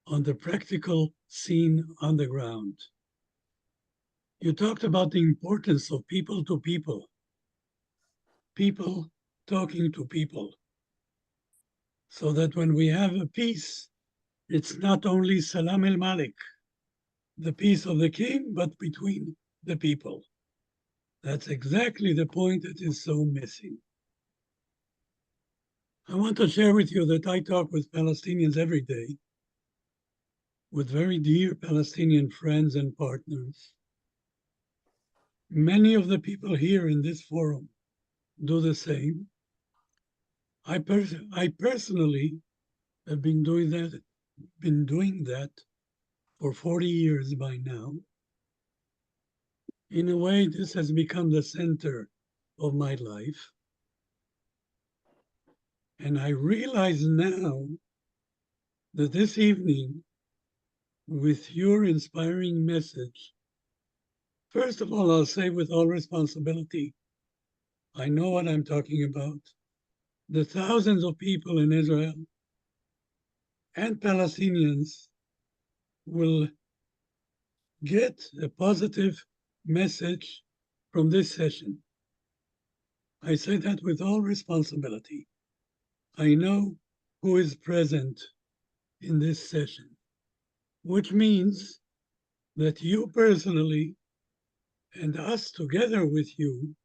on the practical scene on the ground. You talked about the importance of people to people talking to people, so that when we have a peace, it's not only Salam al-Malik, the peace of the king, but between the people. That's exactly the point that is so missing. I want to share with you that I talk with Palestinians every day, with very dear Palestinian friends and partners. Many of the people here in this forum do the same. I personally have been doing that for 40 years by now. In a way, this has become the center of my life. And I realize now that this evening, with your inspiring message, first of all, I'll say with all responsibility, I know what I'm talking about. The thousands of people in Israel and Palestinians will get a positive message from this session. I say that with all responsibility. I know who is present in this session, which means that you personally and us together with you,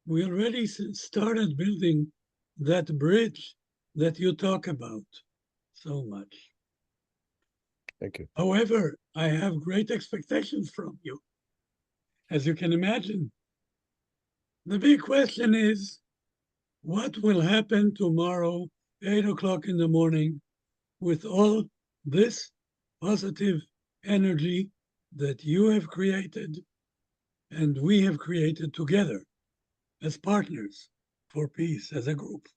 we already started building that bridge that you talk about so much. Thank you. However, I have great expectations from you. As you can imagine, the big question is, what will happen tomorrow, 8 o'clock in the morning, with all this positive energy that you have created and we have created together as partners for peace as a group?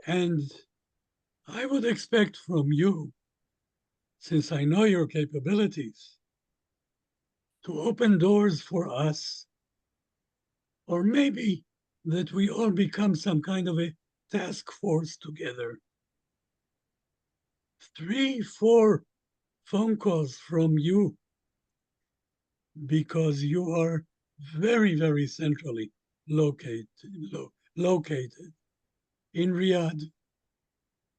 And I would expect from you, since I know your capabilities, to open doors for us, or maybe that we all become some kind of a task force together. 3, 4 phone calls from you, because you are very, very centrally located in Riyadh,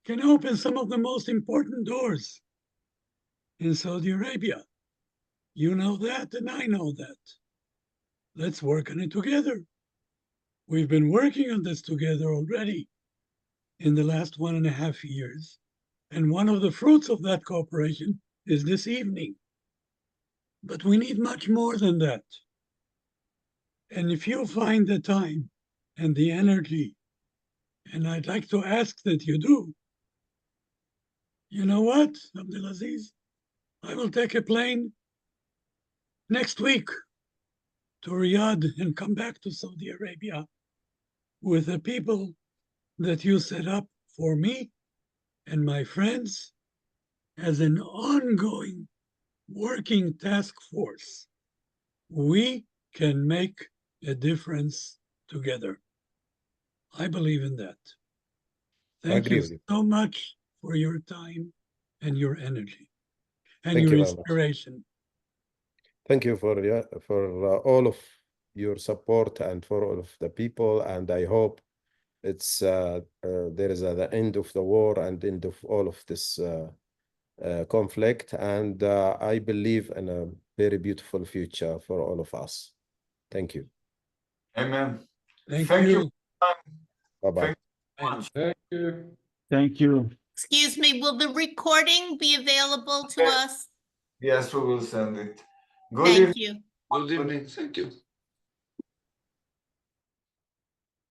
can open some of the most important doors in Saudi Arabia. You know that, and I know that. Let's work on it together. We've been working on this together already in the last 1.5 years. And one of the fruits of that cooperation is this evening. But we need much more than that. And if you find the time and the energy, and I'd like to ask that you do, you know what, Abdulaziz? I will take a plane next week to Riyadh and come back to Saudi Arabia with the people that you set up for me and my friends as an ongoing working task force. We can make a difference together. I believe in that. Thank agree you with you. so much for your time and your energy and Thank your you very much. inspiration. Thank you for all of your support and for all of the people. And I hope it's there is the end of the war and end of all of this conflict. And I believe in a very beautiful future for all of us. Thank you. Amen. Thank you. you. Bye-bye. Thank you so much. Thank you. Thank you. Excuse me, will the recording be available to us? Yes, we will send it. Good Thank evening. you. Good evening. Thank you.